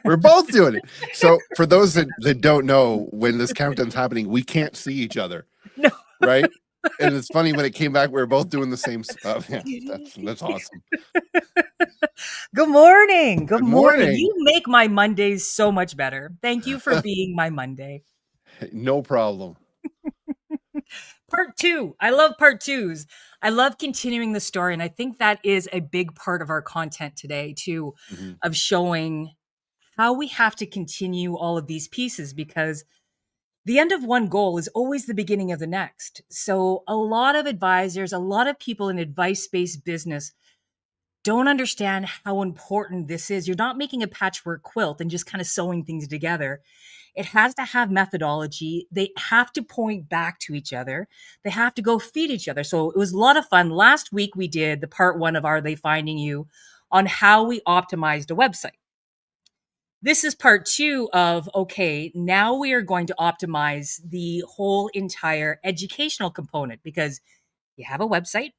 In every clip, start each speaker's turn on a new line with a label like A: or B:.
A: We're both doing it. So for those that don't know, when this countdown's happening, we can't see each other,
B: No.
A: right? And it's funny when it came back, we were both doing the same stuff. Yeah, that's awesome.
B: Good morning. Good
A: Good
B: morning.
A: morning.
B: You make my Mondays so much better. Thank you for being my Monday.
A: No problem.
B: Part two. I love part twos. I love continuing the story. And I think that is a big part of our content today, too,
A: Mhm.
B: of showing how we have to continue all of these pieces because the end of one goal is always the beginning of the next. So, a lot of advisors, a lot of people in advice based business don't understand how important this is. You're not making a patchwork quilt and just kind of sewing things together. It has to have methodology. They have to point back to each other. They have to go feed each other. So it was a lot of fun. Last week, we did the part one of Are They Finding You on how we optimized a website. This is part two of, okay, now we are going to optimize the whole entire educational component because you have a website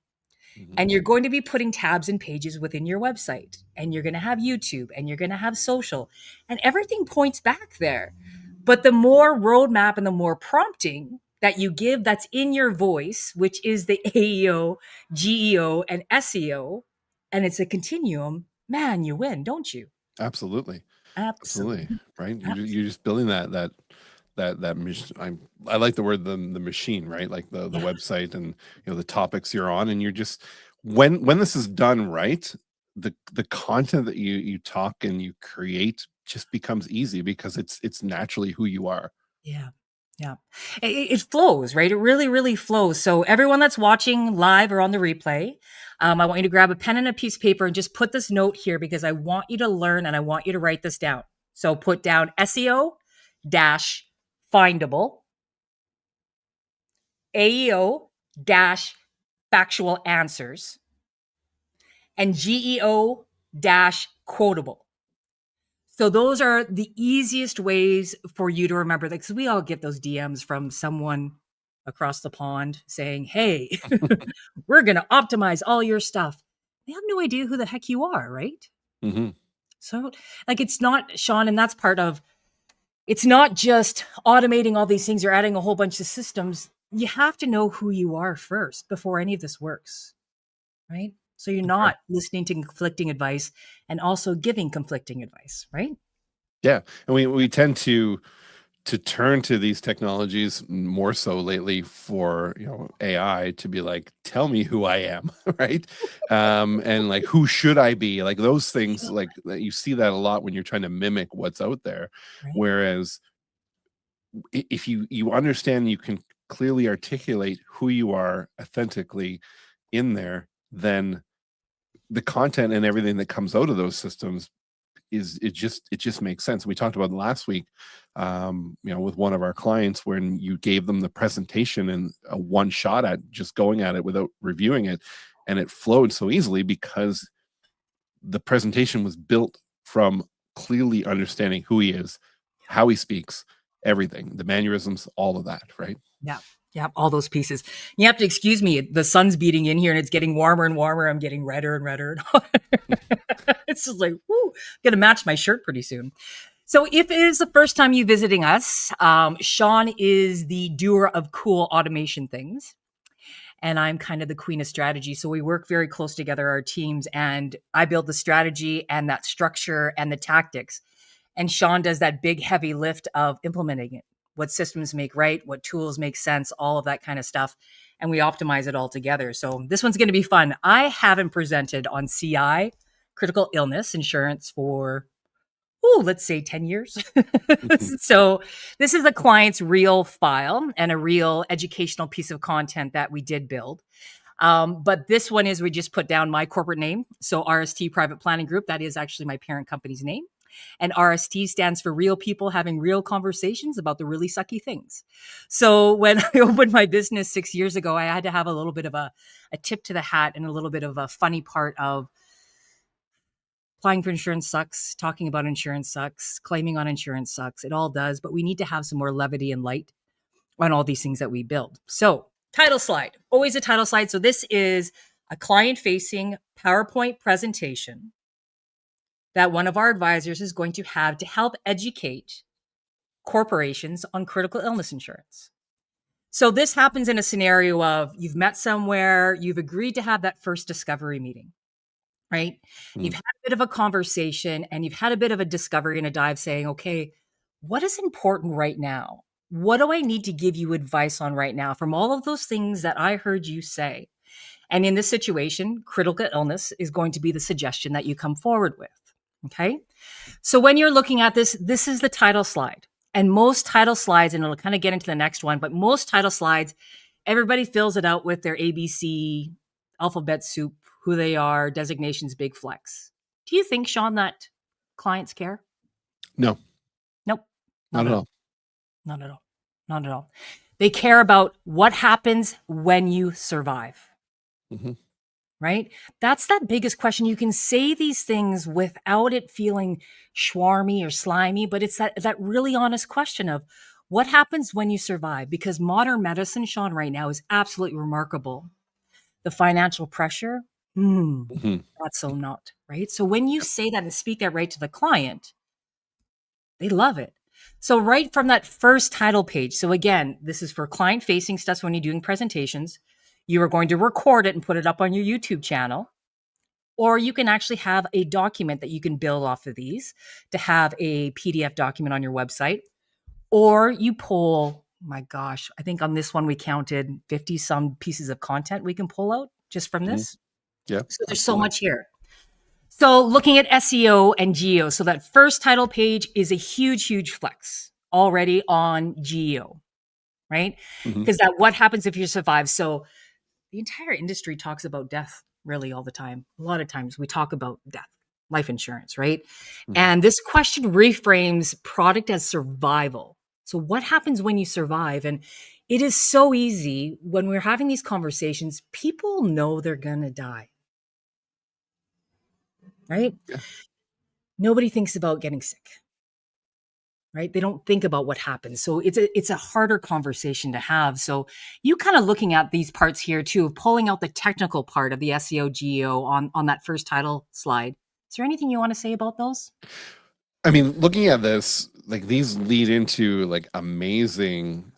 A: Mhm.
B: and you're going to be putting tabs and pages within your website and you're going to have YouTube and you're going to have social and everything points back there. But the more roadmap and the more prompting that you give that's in your voice, which is the AEO, GEO, and SEO, and it's a continuum, man, you win, don't you?
A: Absolutely. Absolutely.
B: Absolutely.
A: Right. You're just building I like the word the machine, right? Like the
B: Yeah.
A: website and the topics you're on, and you're just when this is done right, the content that you talk and you create just becomes easy because it's naturally who you are.
B: Yeah. Yeah. It flows, right? It really, really flows. So everyone that's watching live or on the replay, I want you to grab a pen and a piece of paper and just put this note here because I want you to learn and I want you to write this down. So put down SEO dash findable, AEO dash factual answers, and GEO dash quotable. So those are the easiest ways for you to remember that because we all get those DMs from someone across the pond saying, "Hey, we're going to optimize all your stuff." They have no idea who the heck you are, right?
A: Hmm.
B: So like it's not Sean and that's part of it's not just automating all these things or adding a whole bunch of systems. You have to know who you are first before any of this works, right? So you're not listening to conflicting advice and also giving conflicting advice, right?
A: Yeah, and we tend to turn to these technologies more so lately for AI to be like, tell me who I am, right? And like, who should I be? Like those things, like you see that a lot when you're trying to mimic what's out there.
B: Right.
A: Whereas if you understand, you can clearly articulate who you are authentically in there, then the content and everything that comes out of those systems it just makes sense. We talked about last week, with one of our clients when you gave them the presentation and a one shot at just going at it without reviewing it, and it flowed so easily because the presentation was built from clearly understanding who he is, how he speaks, everything, the mannerisms, all of that, right?
B: Yeah. Yeah. All those pieces. You have to excuse me. The sun's beating in here and it's getting warmer and warmer. I'm getting redder and redder. It's just like, whoo, going to match my shirt pretty soon. So if it is the first time you visiting us, Sean is the doer of cool automation things. And I'm kind of the queen of strategy. So we work very close together, our teams, and I build the strategy and that structure and the tactics. And Sean does that big heavy lift of implementing it. What systems make right, what tools make sense, all of that kind of stuff. And we optimize it all together. So this one's going to be fun. I haven't presented on CI, critical illness insurance, for let's say 10 years. So this is a client's real file and a real educational piece of content that we did build. But this one is we just put down my corporate name. So RST Private Planning Group, that is actually my parent company's name. And RST stands for real people having real conversations about the really sucky things. So when I opened my business 6 years ago, I had to have a little bit of a tip to the hat and a little bit of a funny part of applying for insurance sucks, talking about insurance sucks, claiming on insurance sucks. It all does, but we need to have some more levity and light on all these things that we build. So, title slide, always a title slide. So, this is a client facing PowerPoint presentation that one of our advisors is going to have to help educate corporations on critical illness insurance. So this happens in a scenario of you've met somewhere, you've agreed to have that first discovery meeting, right? You've had a bit of a conversation and you've had a bit of a discovery and a dive saying, okay, what is important right now? What do I need to give you advice on right now from all of those things that I heard you say? And in this situation, critical illness is going to be the suggestion that you come forward with. Okay. So when you're looking at this, this is the title slide. And most title slides, and it'll kind of get into the next one, but most title slides, everybody fills it out with their ABC, alphabet soup, who they are, designations, big flex. Do you think, Sean, that clients care?
A: No,
B: Nope.
A: not at all.
B: Not at all. Not at all. They care about what happens when you survive.
A: Mm-hmm.
B: Right? That's that biggest question. You can say these things without it feeling schwarmy or slimy, but it's that really honest question of what happens when you survive? Because modern medicine, Sean, right now is absolutely remarkable. The financial pressure,
A: Mm-hmm.
B: not so not, right? So when you say that and speak that right to the client, they love it. So right from that first title page. So again, this is for client facing stuff when you're doing presentations. You are going to record it and put it up on your YouTube channel. Or you can actually have a document that you can build off of these to have a PDF document on your website. Or you pull, my gosh, I think on this one we counted 50 some pieces of content we can pull out just from this.
A: Yeah.
B: So there's so much here. So looking at SEO and geo. So that first title page is a huge, huge flex already on geo, right? Because that what happens if you survive. So the entire industry talks about death really all the time. A lot of times we talk about death, life insurance, right? And this question reframes product as survival. So what happens when you survive? And it is so easy when we're having these conversations, people know they're going to die, right?
A: Yeah.
B: Nobody thinks about getting sick. Right? They don't think about what happens. So it's a harder conversation to have. So you kind of looking at these parts here too, of pulling out the technical part of the SEO GEO on that first title slide. Is there anything you want to say about those?
A: I mean, looking at this, like these lead into like amazing,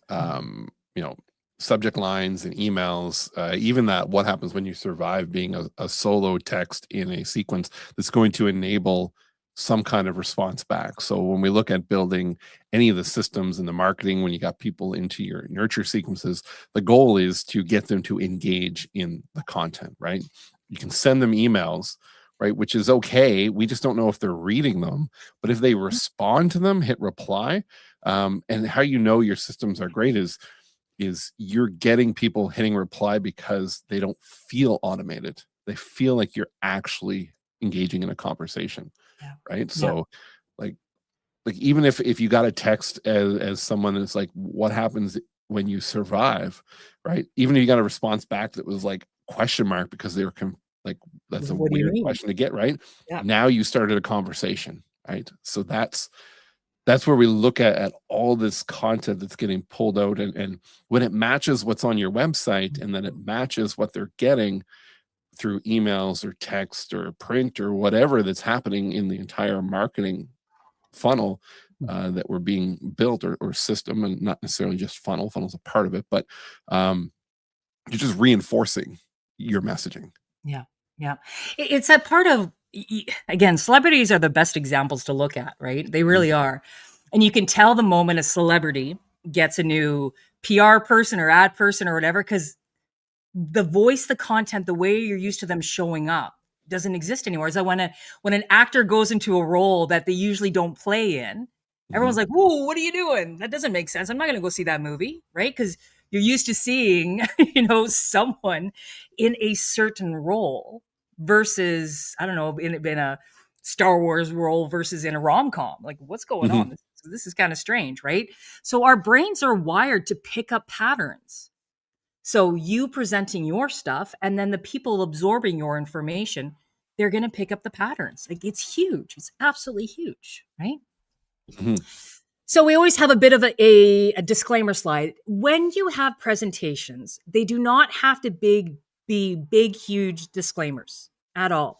A: subject lines and emails. Even that, what happens when you survive, being a solo text in a sequence that's going to enable some kind of response back. So when we look at building any of the systems in the marketing, when you got people into your nurture sequences, the goal is to get them to engage in the content, right? You can send them emails, right? Which is okay. We just don't know if they're reading them, but if they respond to them, hit reply. And how you know your systems are great is you're getting people hitting reply because they don't feel automated. They feel like you're actually engaging in a conversation.
B: Yeah.
A: Right.
B: Yeah.
A: So like even if you got a text as someone that's like, what happens when you survive, right? Even if you got a response back that was like question mark because they were like, that's a
B: What do you
A: weird
B: mean?
A: question to get, right?
B: Yeah.
A: Now you started a conversation, right? So that's where we look at all this content that's getting pulled out, and when it matches what's on your website and then it matches what they're getting through emails or text or print or whatever that's happening in the entire marketing funnel that we're being built, or system, and not necessarily just funnel's a part of it, but you're just reinforcing your messaging.
B: Yeah. Yeah. It's that part of, again, celebrities are the best examples to look at, right? They really are. And you can tell the moment a celebrity gets a new PR person or ad person or whatever, because the voice, the content, the way you're used to them showing up doesn't exist anymore. So when an actor goes into a role that they usually don't play in, everyone's like, "Whoa, what are you doing? That doesn't make sense. I'm not going to go see that movie," right? Because you're used to seeing, someone in a certain role versus, I don't know, in a Star Wars role versus in a rom-com. Like, what's going on? This is kind of strange, right? So our brains are wired to pick up patterns. So you presenting your stuff and then the people absorbing your information, they're going to pick up the patterns. Like, it's huge. It's absolutely huge, right? So we always have a bit of a disclaimer slide. When you have presentations, they do not have to be big, huge disclaimers at all.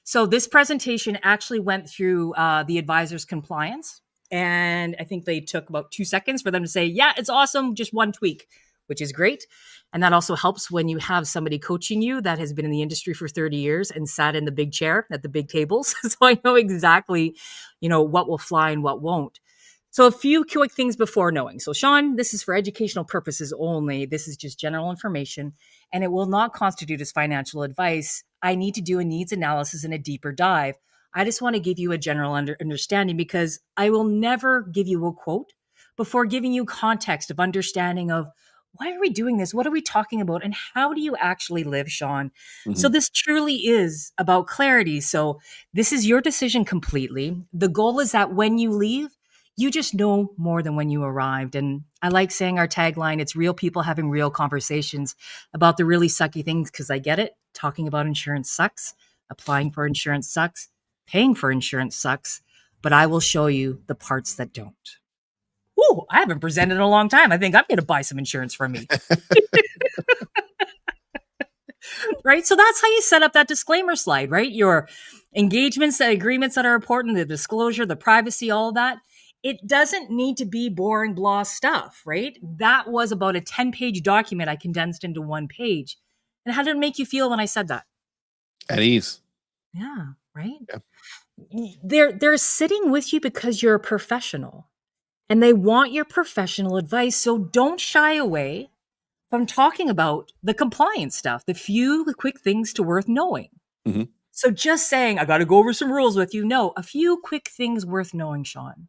B: So this presentation actually went through the advisor's compliance. And I think they took about 2 seconds for them to say, yeah, it's awesome. Just one tweak, which is great. And that also helps when you have somebody coaching you that has been in the industry for 30 years and sat in the big chair at the big tables. So I know exactly, what will fly and what won't. So a few quick things before knowing. So Sean, this is for educational purposes only. This is just general information, and it will not constitute as financial advice. I need to do a needs analysis and a deeper dive. I just want to give you a general understanding because I will never give you a quote before giving you context of understanding of why are we doing this? What are we talking about? And how do you actually live, Sean? So
A: Mhm.
B: this truly is about clarity. So this is your decision completely. The goal is that when you leave, you just know more than when you arrived. And I like saying our tagline, it's real people having real conversations about the really sucky things because I get it. Talking about insurance sucks. Applying for insurance sucks. Paying for insurance sucks. But I will show you the parts that don't. Ooh, I haven't presented in a long time. I think I'm going to buy some insurance from me. Right? So that's how you set up that disclaimer slide, right? Your engagements, the agreements that are important, the disclosure, the privacy, all of that. It doesn't need to be boring, blah stuff, right? That was about a 10-page document I condensed into 1 page. And how did it make you feel when I said that?
A: At ease.
B: Yeah, right?
A: Yeah.
B: They're sitting with you because you're a professional and they want your professional advice. So don't shy away from talking about the compliance stuff, the few quick things to worth knowing.
A: Hmm.
B: So just saying, I got to go over some rules with you. No, a few quick things worth knowing, Sean,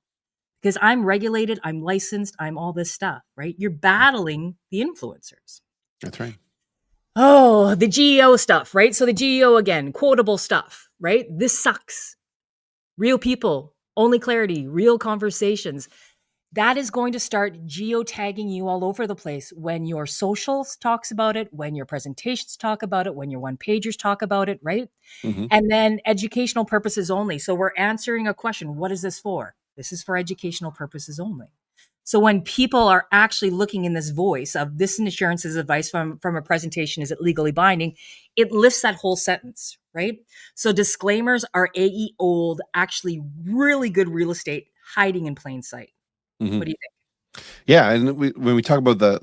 B: because I'm regulated, I'm licensed, I'm all this stuff, right? You're battling the influencers.
A: That's right.
B: Oh, the GEO stuff, right? So the GEO again, quotable stuff, right? This sucks. Real people, only clarity, real conversations. That is going to start geotagging you all over the place when your socials talks about it, when your presentations talk about it, when your one pagers talk about it, right?
A: Hmm.
B: And then educational purposes only. So we're answering a question. What is this for? This is for educational purposes only. So when people are actually looking in this voice of this insurance's advice from a presentation, is it legally binding? It lifts that whole sentence, right? So disclaimers are AE old, actually really good real estate hiding in plain sight.
A: Hmm.
B: What do you think?
A: Yeah, and when we talk about the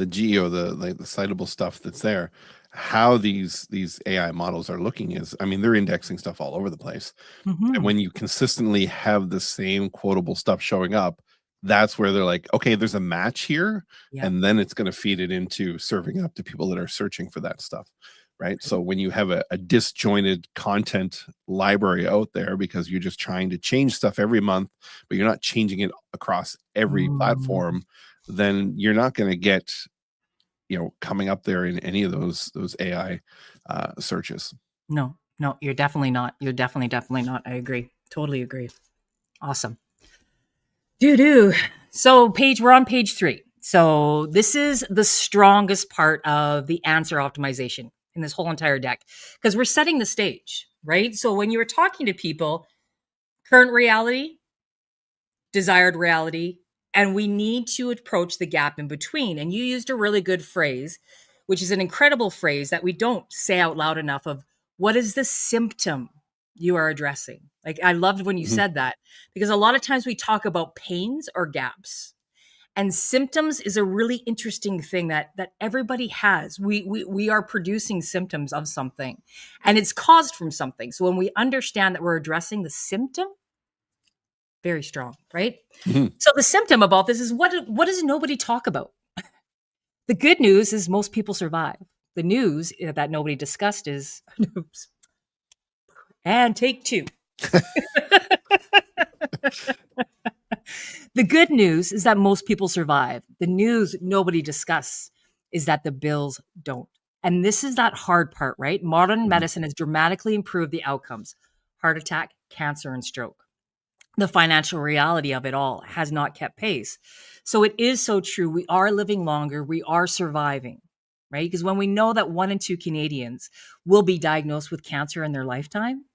A: GEO, the citable stuff that's there, how these AI models are looking is, I mean, they're indexing stuff all over the place. And
B: Mm-hmm.
A: when you consistently have the same quotable stuff showing up, that's where they're like, okay, there's a match here,
B: Yep.
A: and then it's going to feed it into serving up to people that are searching for that stuff, right? So
B: Right.
A: when you have a disjointed content library out there because you're just trying to change stuff every month, but you're not changing it across every
B: Mm.
A: platform, then you're not going to get, coming up there in any of those AI searches.
B: No, no, you're definitely not. You're definitely not. I agree. Totally agree. Awesome. Doo doo. So we're on page 3. So this is the strongest part of the answer optimization in this whole entire deck because we're setting the stage, right? So when you were talking to people, current reality, desired reality, and we need to approach the gap in between. And you used a really good phrase, which is an incredible phrase that we don't say out loud enough of what is the symptom you are addressing? Like I loved when you
A: Mhm.
B: said that because a lot of times we talk about pains or gaps. And symptoms is a really interesting thing that everybody has. We are producing symptoms of something and it's caused from something. So when we understand that we're addressing the symptom, very strong, right?
A: Mhm.
B: So the symptom about this is what does nobody talk about? The good news is most people survive. The news that nobody discussed is and take 2. The good news is that most people survive. The news nobody discuss is that the bills don't. And this is that hard part, right? Modern
A: Mhm.
B: medicine has dramatically improved the outcomes. Heart attack, cancer and stroke. The financial reality of it all has not kept pace. So it is so true. We are living longer. We are surviving, right? Because when we know that 1 in 2 Canadians will be diagnosed with cancer in their lifetime,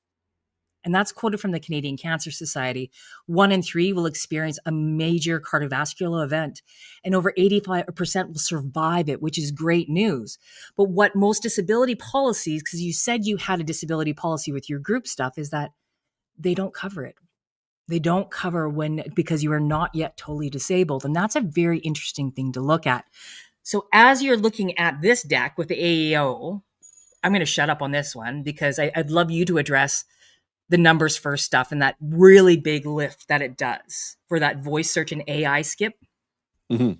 B: and that's quoted from the Canadian Cancer Society, 1 in 3 will experience a major cardiovascular event, and over 85% will survive it, which is great news. But what most disability policies, because you said you had a disability policy with your group stuff, is that they don't cover it. They don't cover when, because you are not yet totally disabled. And that's a very interesting thing to look at. So as you're looking at this deck with the AEO, I'm going to shut up on this one because I'd love you to address the numbers first stuff and that really big lift that it does for that voice search and AI skip.
A: Mm-hmm.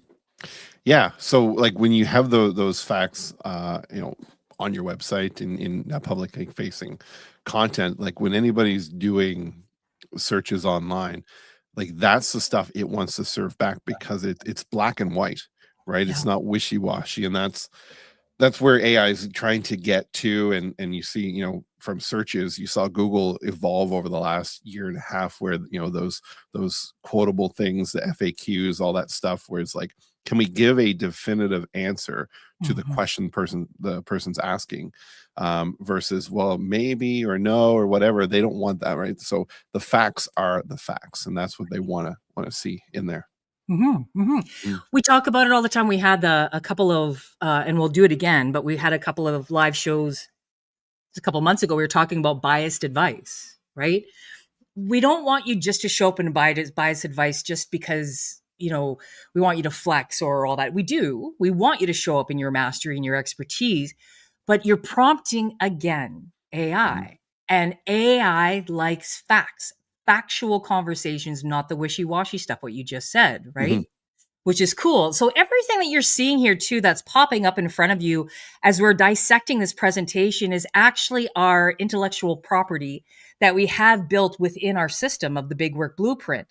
A: Yeah. So like when you have those facts, on your website in public facing content, like when anybody's doing searches online, like that's the stuff it wants to serve back because it's black and white, right?
B: Yeah.
A: It's not wishy-washy. And that's where AI is trying to get to. And you see, from searches, you saw Google evolve over the last year and a half, where those quotable things, the FAQs, all that stuff, where it's like, can we give a definitive answer to the question the person's asking, versus, well, maybe or no or whatever. They don't want that, right? So the facts are the facts, and that's what they want to see in there.
B: We talk about it all the time. We had a couple of, and we'll do it again, but we had a couple of live shows a couple months ago. We were talking about biased advice, right? We don't want you just to show up and biased advice just because, we want you to flex or all that. We do. We want you to show up in your mastery and your expertise, but you're prompting, again, AI. And AI likes facts, factual conversations, not the wishy-washy stuff, what you just said, right? Which is cool. So everything that you're seeing here too, that's popping up in front of you as we're dissecting this presentation, is actually our intellectual property that we have built within our system of the Big Work Blueprint,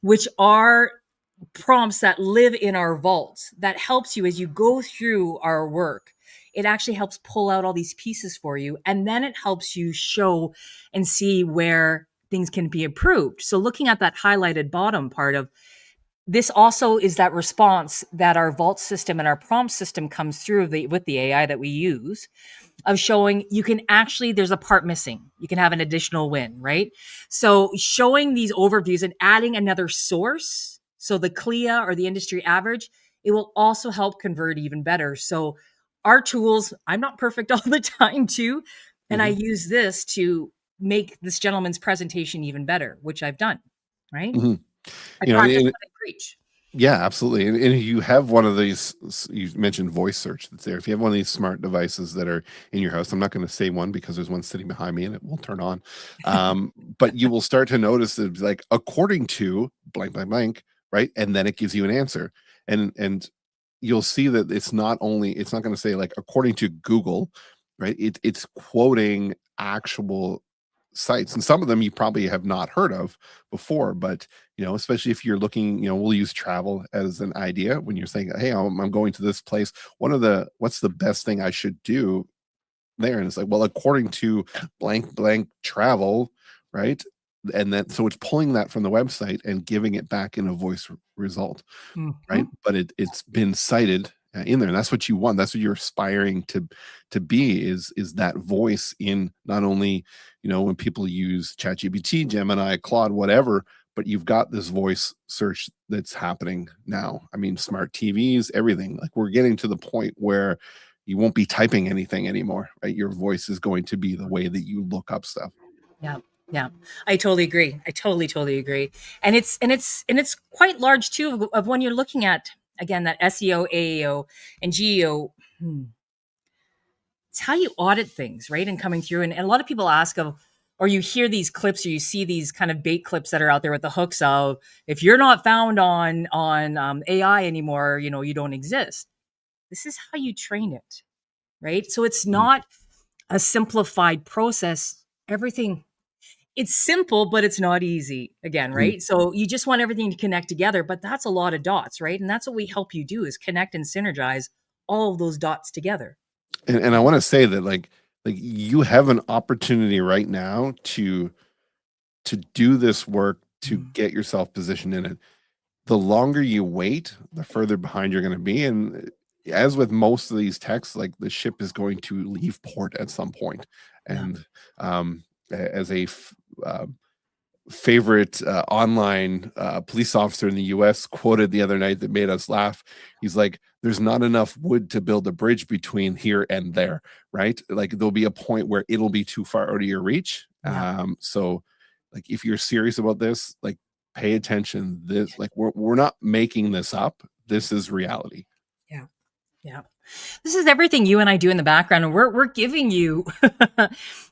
B: which are prompts that live in our vaults that helps you as you go through our work. It actually helps pull out all these pieces for you. And then it helps you show and see where things can be improved. So looking at that highlighted bottom part of this, also is that response that our vault system and our prompt system comes through with the AI that we use, of showing you can actually, there's a part missing. You can have an additional win, right? So showing these overviews and adding another source, so the CLIA or the industry average, it will also help convert even better. So our tools, I'm not perfect all the time too. And I use this to make this gentleman's presentation even better, which I've done, right? I practice what I preach.
A: Yeah, absolutely. And if you have one of these, you mentioned voice search that's there. If you have one of these smart devices that are in your house, I'm not going to say one because there's one sitting behind me and it will turn on. But you will start to notice that it's like, according to blank, blank, blank, right? And then it gives you an answer. And you'll see that it's not going to say like, according to Google, right? It's quoting actual sites, and some of them you probably have not heard of before, but especially if you're looking, we'll use travel as an idea when you're saying, hey, I'm going to this place, what's the best thing I should do there? And it's like, well, according to blank blank travel, right? And then so it's pulling that from the website and giving it back in a voice result, right? But it's been cited in there, and that's what you want. That's what you're aspiring to be, is that voice in not only when people use ChatGPT, Gemini, Claude, whatever, but you've got this voice search that's happening now. I mean, smart TVs, everything. Like, we're getting to the point where you won't be typing anything anymore, right? Your voice is going to be the way that you look up stuff.
B: Yeah, I totally agree. I totally agree. And it's quite large too, of when you're looking at, again, that SEO, AEO, and GEO. It's how you audit things, right? And coming through, and a lot of people ask or you hear these clips, or you see these kind of bait clips that are out there with the hooks of, if you're not found on AI anymore, you don't exist. This is how you train it, right? So it's not a simplified process. Everything, it's simple, but it's not easy, again, right? So you just want everything to connect together, but that's a lot of dots, right? And that's what we help you do, is connect and synergize all of those dots together.
A: And I want to say that like you have an opportunity right now to do this work, to get yourself positioned in it. The longer you wait, the further behind you're going to be. And as with most of these texts, like, the ship is going to leave port at some point. And as a favorite online police officer in the US quoted the other night that made us laugh. He's like, there's not enough wood to build a bridge between here and there, right? Like there'll be a point where it'll be too far out of your reach.
B: Yeah.
A: So like if you're serious about this, like pay attention. This, like we're not making this up. This is reality.
B: Yeah. Yeah. This is everything you and I do in the background, and we're giving you,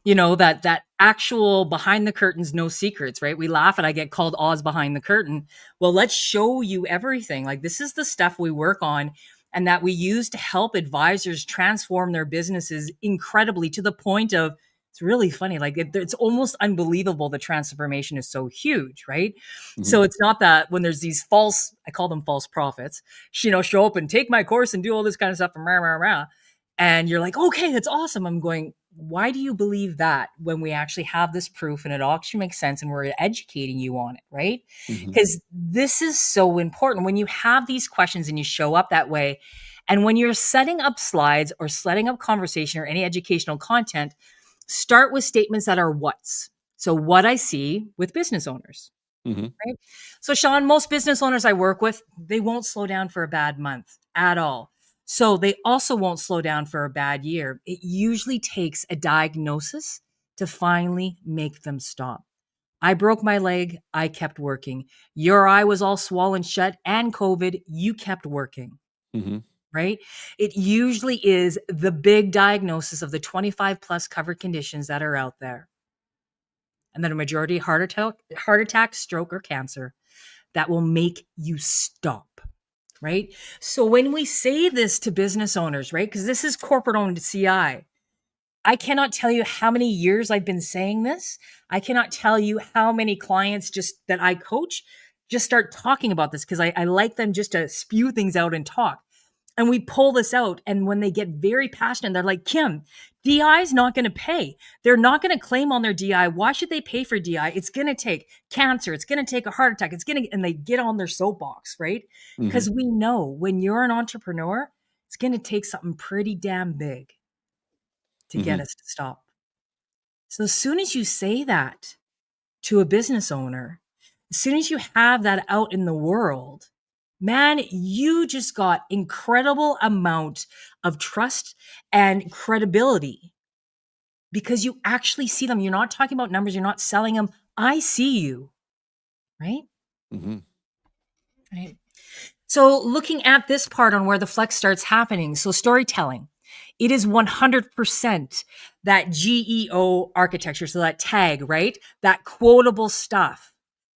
B: that actual behind the curtains, no secrets, right? We laugh and I get called Oz behind the curtain. Well, let's show you everything. Like this is the stuff we work on and that we use to help advisors transform their businesses incredibly to the point of it's really funny. Like it's almost unbelievable. The transformation is so huge, right?
A: Mhm.
B: So it's not that when there's these false, I call them false prophets, show up and take my course and do all this kind of stuff and rah, rah, rah. And you're like, okay, that's awesome. I'm going, why do you believe that when we actually have this proof and it actually makes sense and we're educating you on it, right?
A: Mhm.
B: Because this is so important when you have these questions and you show up that way. And when you're setting up slides or setting up conversation or any educational content, start with statements that are what's. So what I see with business owners.
A: Mhm.
B: Right? So, Sean, most business owners I work with, they won't slow down for a bad month at all. So they also won't slow down for a bad year. It usually takes a diagnosis to finally make them stop. I broke my leg. I kept working. Your eye was all swollen shut and COVID. You kept working,
A: Mhm.
B: right? It usually is the big diagnosis of the 25 plus covered conditions that are out there. And then a majority heart attack, stroke, or cancer that will make you stop, right? So when we say this to business owners, right, because this is corporate owned CI, I cannot tell you how many years I've been saying this. I cannot tell you how many clients just that I coach just start talking about this because I like them just to spew things out and talk. And we pull this out. And when they get very passionate, they're like, Kim, DI is not going to pay. They're not going to claim on their DI. Why should they pay for DI? It's going to take cancer. It's going to take a heart attack. And they get on their soapbox, right?
A: Mhm.
B: Because we know when you're an entrepreneur, it's going to take something pretty damn big to get
A: Mhm.
B: us to stop. So as soon as you say that to a business owner, as soon as you have that out in the world, man, you just got incredible amount of trust and credibility because you actually see them. You're not talking about numbers. You're not selling them. I see you, right?
A: Mhm.
B: Right. So looking at this part on where the flex starts happening. So storytelling, it is 100% that GEO architecture. So that tag, right? That quotable stuff.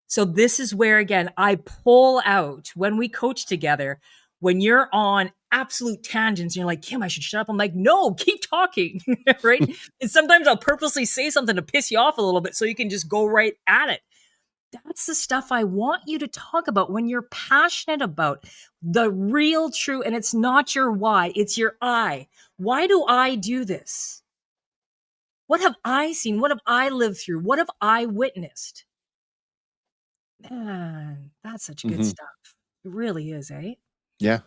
B: So this is where, again, I pull out when we coach together, when you're on absolute tangents, you're like, Kim, I should shut up. I'm like, no, keep talking, right? And sometimes I'll purposely say something to piss you off a little bit so you can just go right at it. That's the stuff I want you to talk about when you're passionate about the real true. And it's not your why, it's your I. Why do I do this? What have I seen? What have I lived through? What have I witnessed? Man, that's such good
A: Mhm.
B: stuff. It really is, eh?
A: Yeah.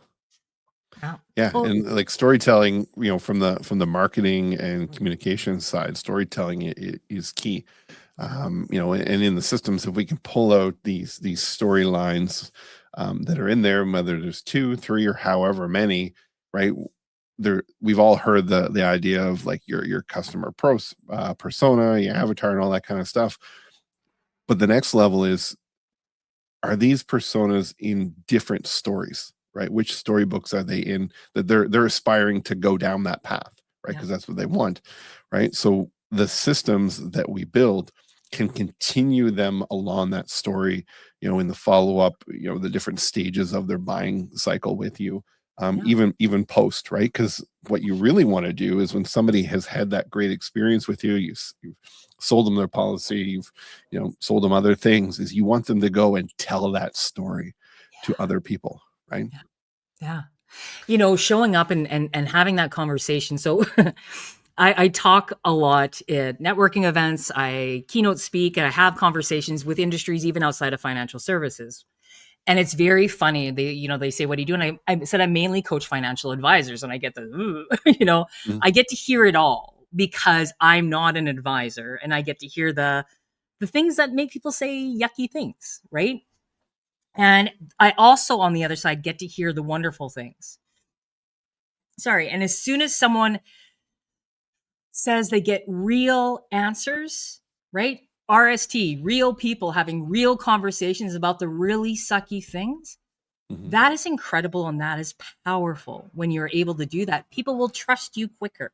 B: Yeah.
A: Yeah,
B: Well,
A: and like storytelling, from the marketing and communication side, storytelling is key. And in the systems, if we can pull out these storylines that are in there, whether there's two, three, or however many, right? There, we've all heard the idea of like your customer persona, your avatar, and all that kind of stuff. But the next level is, are these personas in different stories, right? Which storybooks are they in that they're aspiring to go down that path, right?
B: yeah,
A: Because that's what they want, right? So the systems that we build can continue them along that story, in the follow up, the different stages of their buying cycle with you,
B: yeah,
A: even post, right? Because what you really want to do is when somebody has had that great experience with you, you've sold them their policy, you've sold them other things, is you want them to go and tell that story to
B: yeah,
A: other people, right?
B: yeah, yeah. Showing up and having that conversation. So I talk a lot at networking events. I keynote speak and I have conversations with industries even outside of financial services. And it's very funny. They say, "What do you do?" And I said, "I mainly coach financial advisors," and I get the, I get to hear it all. because I'm not an advisor and I get to hear the things that make people say yucky things, right? And I also, on the other side, get to hear the wonderful things. Sorry. And as soon as someone says they get real answers, right? RST, real people having real conversations about the really sucky things. That is incredible and that is powerful when you're able to do that. People will trust you quicker,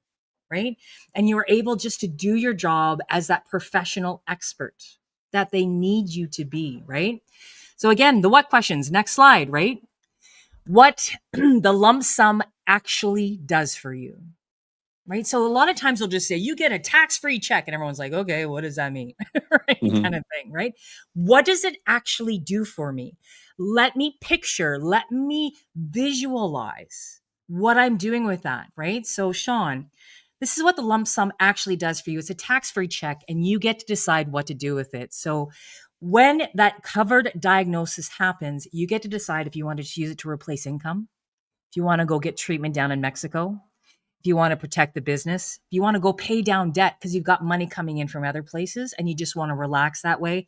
B: right? And you're able just to do your job as that professional expert that they need you to be, right? So again, the what questions, next slide, right? What the lump sum actually does for you. Right. So a lot of times they'll just say, you get a tax-free check. And everyone's like, okay, what does that mean? Right. Kind of thing. Right. What does it actually do for me? Let me picture, let me visualize what I'm doing with that. Right. So, Sean, this is what the lump sum actually does for you. It's a tax-free check and you get to decide what to do with it. So when that covered diagnosis happens, you get to decide if you want to use it to replace income, if you want to go get treatment down in Mexico, if you want to protect the business, if you want to go pay down debt because you've got money coming in from other places and you just want to relax that way, do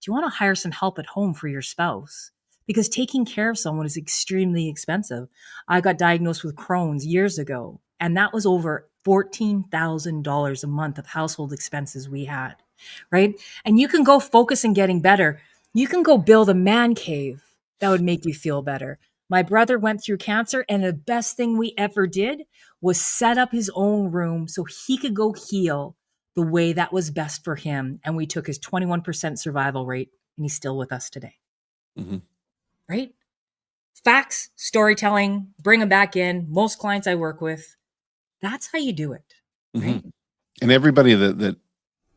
B: you want to hire some help at home for your spouse? Because taking care of someone is extremely expensive. I got diagnosed with Crohn's years ago, and that was over $14,000 a month of household expenses we had, right? And you can go focus on getting better. You can go build a man cave that would make you feel better. My brother went through cancer, and the best thing we ever did was set up his own room so he could go heal the way that was best for him. And we took his 21% survival rate, and he's still with us today. Right? Facts, storytelling, bring them back in. Most clients I work with, that's how you do it. Right?
A: And everybody that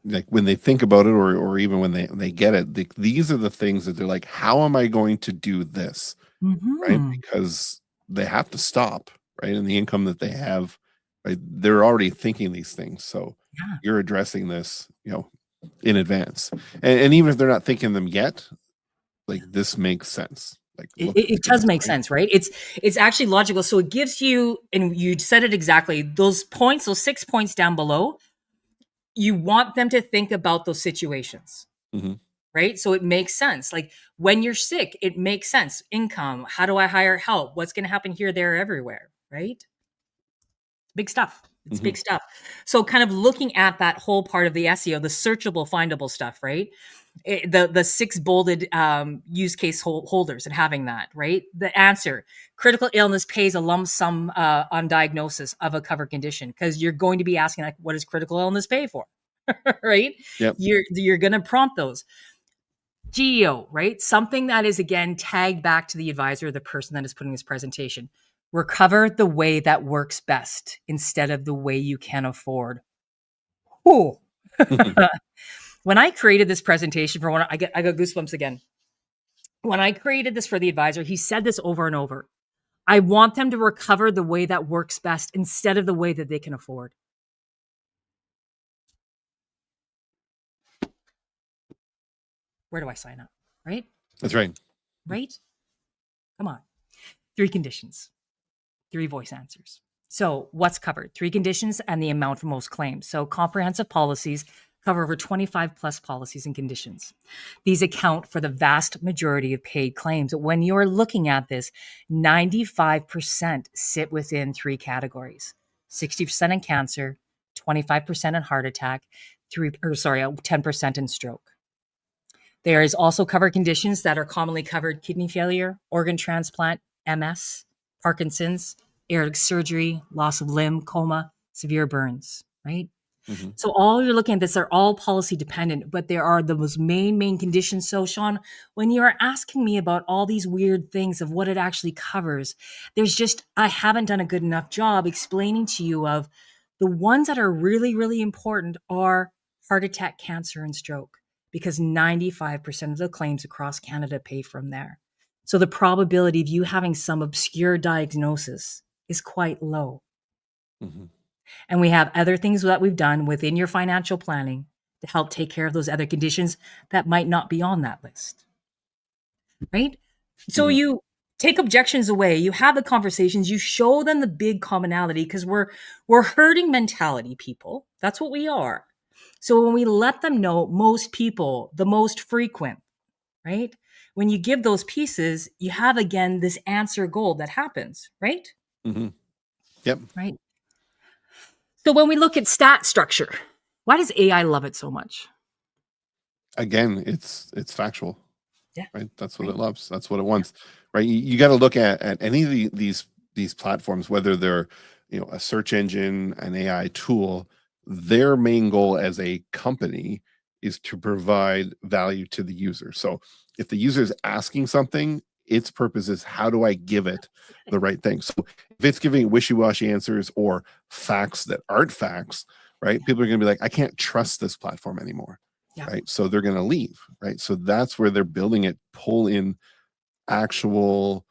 A: like when they think about it, or even when they get it, these are the things that they're like, how am I going to do this? Right? Because they have to stop, right? And the income that they have, right, they're already thinking these things. So you're addressing this, in advance. And even if they're not thinking them yet, like this makes sense. Like
B: it does make sense, right? It's actually logical. So it gives you, and you said it exactly, those points, those 6 points down below, you want them to think about those situations. Right? So it makes sense. Like when you're sick, it makes sense. Income, how do I hire help? What's going to happen here, there, everywhere, right? Big stuff. It's big stuff. So kind of looking at that whole part of the SEO, the searchable, findable stuff, right? The 6 bolded use case holders and having that, right? The answer, critical illness pays a lump sum on diagnosis of a covered condition, because you're going to be asking, like, what does critical illness pay for? Right?
A: Yep.
B: You're going to prompt those. GEO, right? Something that is, again, tagged back to the advisor, the person that is putting this presentation. Recover the way that works best instead of the way you can afford. Ooh. When I created this presentation for one, I got goosebumps again. When I created this for the advisor, he said this over and over. I want them to recover the way that works best instead of the way that they can afford. Where do I sign up? Right?
A: That's right.
B: Right? Come on. 3 conditions, 3 voice answers. So what's covered? 3 conditions and the amount for most claims. So comprehensive policies cover over 25 plus policies and conditions. These account for the vast majority of paid claims. When you're looking at this, 95% sit within 3 categories: 60% in cancer, 25% in heart attack, 10% in stroke. There is also covered conditions that are commonly covered: kidney failure, organ transplant, MS, Parkinson's, aortic surgery, loss of limb, coma, severe burns, right? So all you're looking at this are all policy dependent, but there are those main conditions. So Sean, when you are asking me about all these weird things of what it actually covers, I haven't done a good enough job explaining to you of the ones that are really, really important are heart attack, cancer, and stroke, because 95% of the claims across Canada pay from there. So the probability of you having some obscure diagnosis is quite low. And we have other things that we've done within your financial planning to help take care of those other conditions that might not be on that list. Right? So take objections away. You have the conversations, you show them the big commonality, because we're herding mentality people. That's what we are. So when we let them know most people, the most frequent, right? When you give those pieces, you have again this answer gold that happens, right?
A: Hmm. Yep.
B: Right. So when we look at stat structure, why does AI love it so much?
A: Again, it's factual,
B: Yeah.
A: right? That's what
B: Right.
A: it loves. That's what it
B: Yeah.
A: wants, right? You got to look at any of these platforms, whether they're a search engine, an AI tool. Their main goal as a company is to provide value to the user. So if the user is asking something, its purpose is how do I give it the right thing. So if it's giving wishy-washy answers or facts that aren't facts, right? People are going to be like, I can't trust this platform anymore,
B: Yeah.
A: right? So they're going to leave, right? So that's where they're building it, pull in actual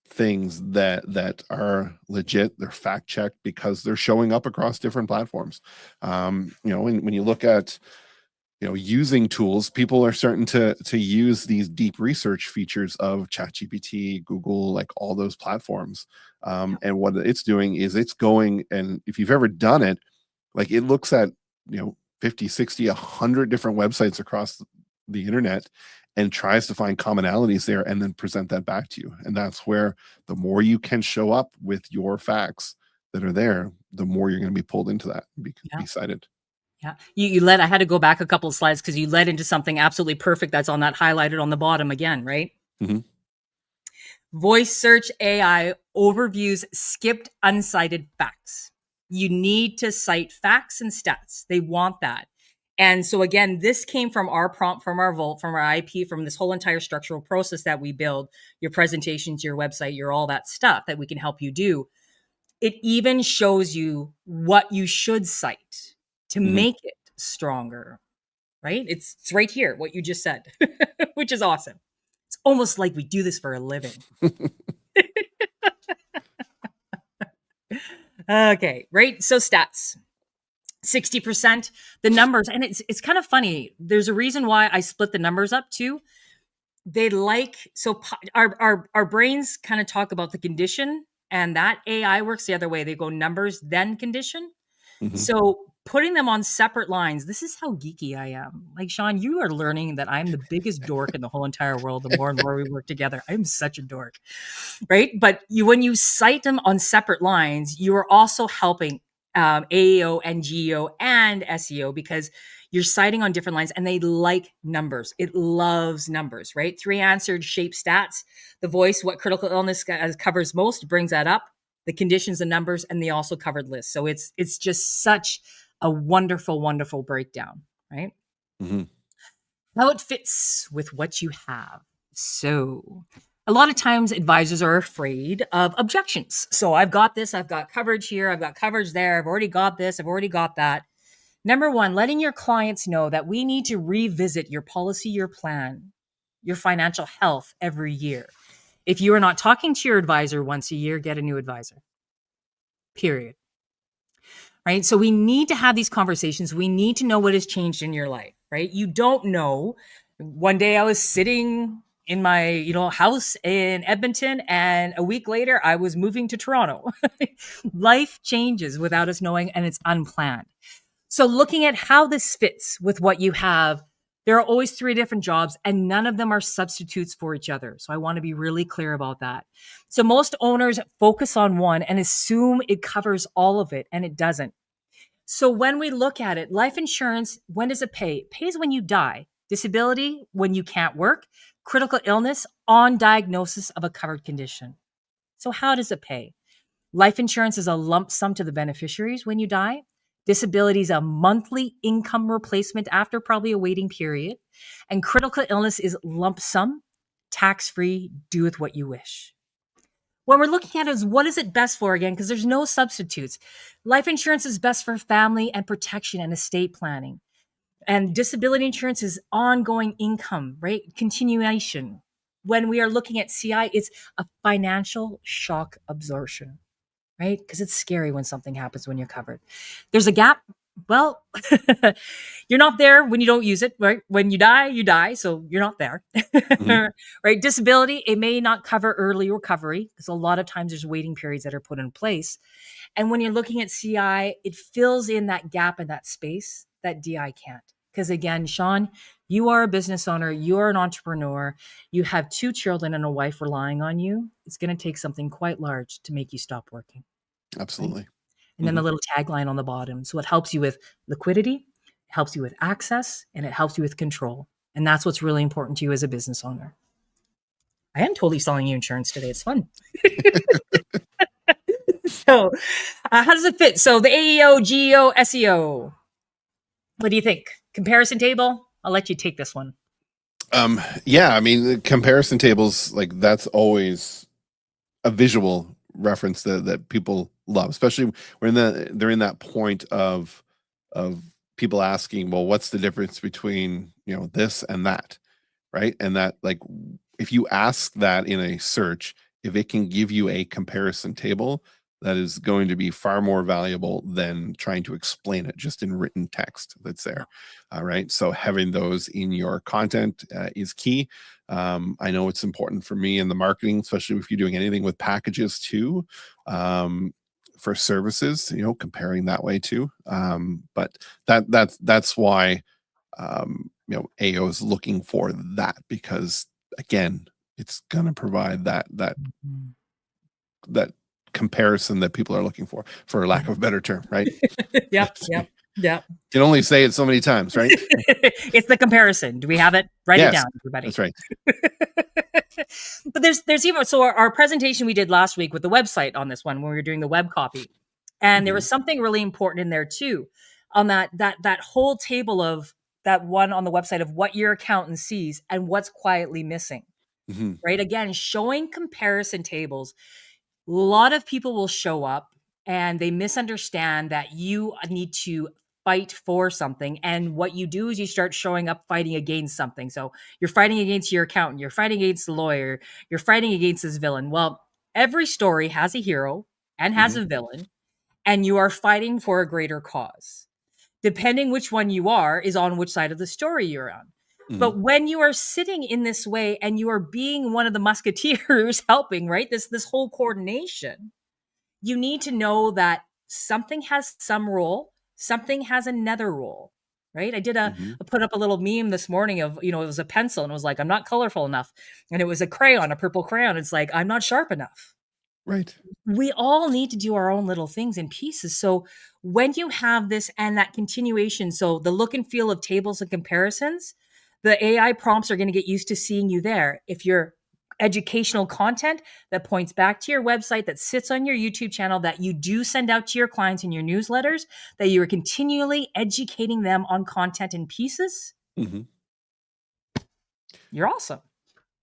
A: things that are legit, they're fact checked because they're showing up across different platforms. When you look at using tools, people are starting to use these deep research features of ChatGPT, Google, like all those platforms.
B: Yeah.
A: And what it's doing is it's going, and if you've ever done it, like it looks at 50, 60, 100 different websites across the internet and tries to find commonalities there and then present that back to you. And that's where the more you can show up with your facts that are there, the more you're going to be pulled into that and
B: Yeah.
A: be cited.
B: Yeah. You led, I had to go back a couple of slides because you led into something absolutely perfect that's on that highlighted on the bottom again, right?
A: Mhm.
B: Voice search AI overviews skipped uncited facts. You need to cite facts and stats. They want that. And so again, this came from our prompt, from our Vault, from our IP, from this whole entire structural process that we build, your presentations, your website, your all that stuff that we can help you do. It even shows you what you should cite to
A: Mhm.
B: make it stronger, right? It's right here, what you just said, which is awesome. It's almost like we do this for a living. Okay, right. So stats. 60%, the numbers, and it's kind of funny. There's a reason why I split the numbers up too. They like, so our brains kind of talk about the condition, and that AI works the other way. They go numbers then condition.
A: Mhm.
B: So putting them on separate lines, this is how geeky I am. Like, Sean, you are learning that I'm the biggest dork in the whole entire world. The more and more we work together, I'm such a dork, right? But when you cite them on separate lines, you are also helping AEO and GEO and SEO, because you're citing on different lines and they like numbers. It loves numbers, right? Three answered shape stats. The voice, what critical illness covers most, brings that up. The conditions, the numbers, and the also covered list. So it's just such a wonderful, wonderful breakdown, right?
A: Mhm.
B: How it fits with what you have. So, a lot of times advisors are afraid of objections. So, I've got this, I've got coverage here, I've got coverage there, I've already got this, I've already got that. Number one, letting your clients know that we need to revisit your policy, your plan, your financial health every year. If you are not talking to your advisor once a year, get a new advisor, period. Right. So we need to have these conversations. We need to know what has changed in your life, right? You don't know. One day I was sitting in my, house in Edmonton, and a week later I was moving to Toronto. Life changes without us knowing, and it's unplanned. So looking at how this fits with what you have, there are always three different jobs and none of them are substitutes for each other. So I want to be really clear about that. So most owners focus on one and assume it covers all of it, and it doesn't. So when we look at it, life insurance, when does it pay? It pays when you die. Disability, when you can't work. Critical illness, on diagnosis of a covered condition. So how does it pay? Life insurance is a lump sum to the beneficiaries when you die. Disability is a monthly income replacement after probably a waiting period. And critical illness is lump sum, tax free, do with what you wish. What we're looking at is what is it best for again, because there's no substitutes. Life insurance is best for family and protection and estate planning. And disability insurance is ongoing income, right? Continuation. When we are looking at CI, it's a financial shock absorption, right? Because it's scary when something happens when you're covered. There's a gap. Well, you're not there when you don't use it, right? When you die, you die. So you're not there,
A: Mhm.
B: right? Disability, it may not cover early recovery because a lot of times there's waiting periods that are put in place. And when you're looking at CI, it fills in that gap and that space that DI can't. Because again, Sean, you are a business owner, you are an entrepreneur, you have two children and a wife relying on you. It's going to take something quite large to make you stop working, right?
A: Absolutely.
B: And then the
A: Mhm.
B: little tagline on the bottom. So it helps you with liquidity, it helps you with access, and it helps you with control. And that's what's really important to you as a business owner. I am totally selling you insurance today. It's fun. So, how does it fit? So, the AEO, GEO, SEO. What do you think? Comparison table? I'll let you take this one.
A: Yeah, I mean, the comparison tables, like that's always a visual reference that people love, especially when they're in that point of people asking, well, what's the difference between, this and that, right? And that, like, if you ask that in a search, if it can give you a comparison table, that is going to be far more valuable than trying to explain it just in written text that's there. All right. So having those in your content is key. I know it's important for me in the marketing, especially if you're doing anything with packages too. For services, comparing that way too. But that's why AO is looking for that, because again, it's going to provide
B: Mhm.
A: that comparison that people are looking for
B: Yeah.
A: lack of a better term, right?
B: Yep. Yep. Yep.
A: Can only say it so many times, right?
B: It's the comparison. Do we have it? Write it
A: Yes,
B: down, everybody.
A: that's right.
B: But there's even so our presentation we did last week with the website on this one when we were doing the web copy, and there
A: Mhm,
B: was something really important in there too, on that whole table of that one on the website of what your accountant sees and what's quietly missing,
A: mhm,
B: right? Again, showing comparison tables. A lot of people will show up and they misunderstand that you need to fight for something. And what you do is you start showing up fighting against something. So you're fighting against your accountant, you're fighting against the lawyer, you're fighting against this villain. Well, every story has a hero and has
A: mhm,
B: a villain, and you are fighting for a greater cause. Depending which one you are, is on which side of the story you're on.
A: mhm,
B: But when you are sitting in this way and you are being one of the musketeers helping, right? This whole coordination, you need to know that something has some role, something has another role, right?
A: mhm.
B: I put up a little meme this morning of, it was a pencil and it was like, I'm not colorful enough. And it was a crayon, a purple crayon. It's like, I'm not sharp enough.
A: Right.
B: We all need to do our own little things in pieces. So when you have this and that continuation, so the look and feel of tables and comparisons, the AI prompts are going to get used to seeing you there. If you're educational content that points back to your website, that sits on your YouTube channel, that you do send out to your clients in your newsletters, that you are continually educating them on content and pieces,
A: Mhm.
B: you're awesome,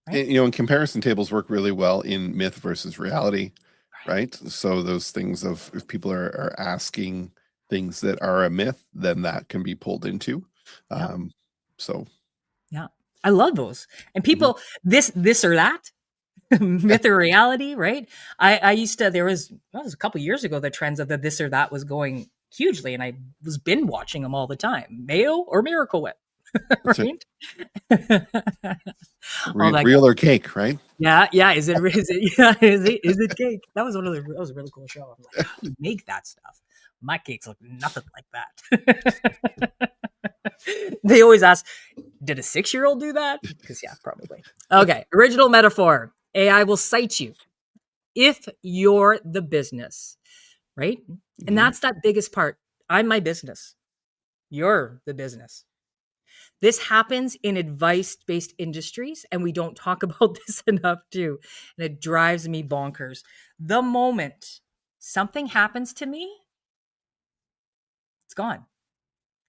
B: right?
A: And comparison tables work really well in myth versus reality,
B: Right.
A: right? So those things of, if people are asking things that are a myth, then that can be pulled into.
B: Yeah.
A: Um, so
B: Yeah. I love those. And
A: mhm.
B: people, this or that,
A: Yeah,
B: myth or reality, right? I used to, that was a couple years ago, the trends of the this or that was going hugely. And I was binge watching them all the time. Mayo or Miracle Whip,
A: that's it.
B: right? All that.
A: Real or cake, right?
B: Yeah. Yeah. Is it cake? That was a really cool show. I was like, how do you make that stuff? My cakes look nothing like that. They always ask, did a 6-year-old do that? Because, yeah, probably. Okay. Original metaphor. AI will cite you if you're the business, right? And
A: Mhm,
B: that's that biggest part. I'm my business. You're the business. This happens in advice based industries, and we don't talk about this enough too. And it drives me bonkers. The moment something happens to me, it's gone.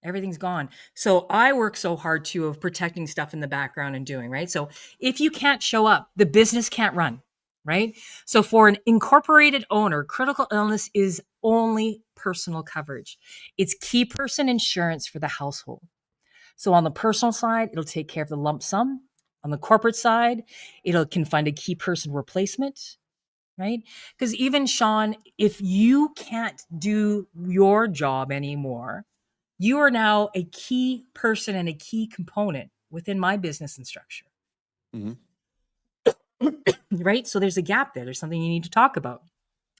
B: Everything's gone. So I work so hard too of protecting stuff in the background and doing, right? So if you can't show up, the business can't run, right? So for an incorporated owner, critical illness is only personal coverage. It's key person insurance for the household. So on the personal side, it'll take care of the lump sum. On the corporate side, it'll can find a key person replacement, right? Because even Sean, if you can't do your job anymore, You are now a key person and a key component within my business and structure.
A: Mhm.
B: Right? So there's a gap there. There's something you need to talk about.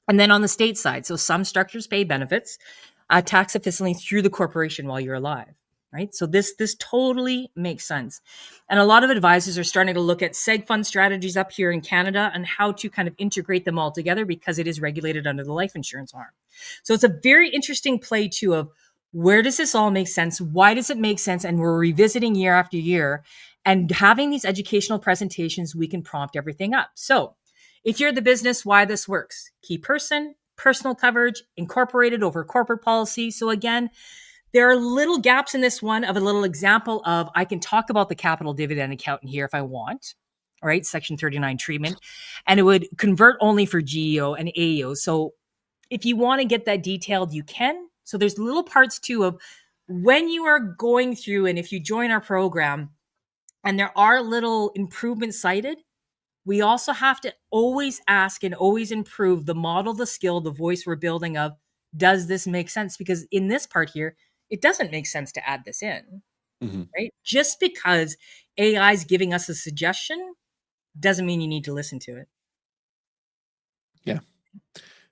B: And then on the state side, so some structures pay benefits tax efficiently through the corporation while you're alive, right? So this totally makes sense. And a lot of advisors are starting to look at seg fund strategies up here in Canada and how to kind of integrate them all together because it is regulated under the life insurance arm. So it's a very interesting play too of where does this all make sense? Why does it make sense? And we're revisiting year after year and having these educational presentations, we can prompt everything up. So if you're the business, why this works. Key person, personal coverage, incorporated over corporate policy. So again, there are little gaps in this one of a little example of I can talk about the capital dividend account in here if I want, right? Section 39 treatment, and it would convert only for GEO and AEO. So if you want to get that detailed, you can. So there's little parts too of when you are going through, and if you join our program and there are little improvements cited, we also have to always ask and always improve the model, the skill, the voice we're building of, does this make sense? Because in this part here, it doesn't make sense to add this in,
A: Mhm.
B: right? Just because AI is giving us a suggestion doesn't mean you need to listen to it.
A: Yeah.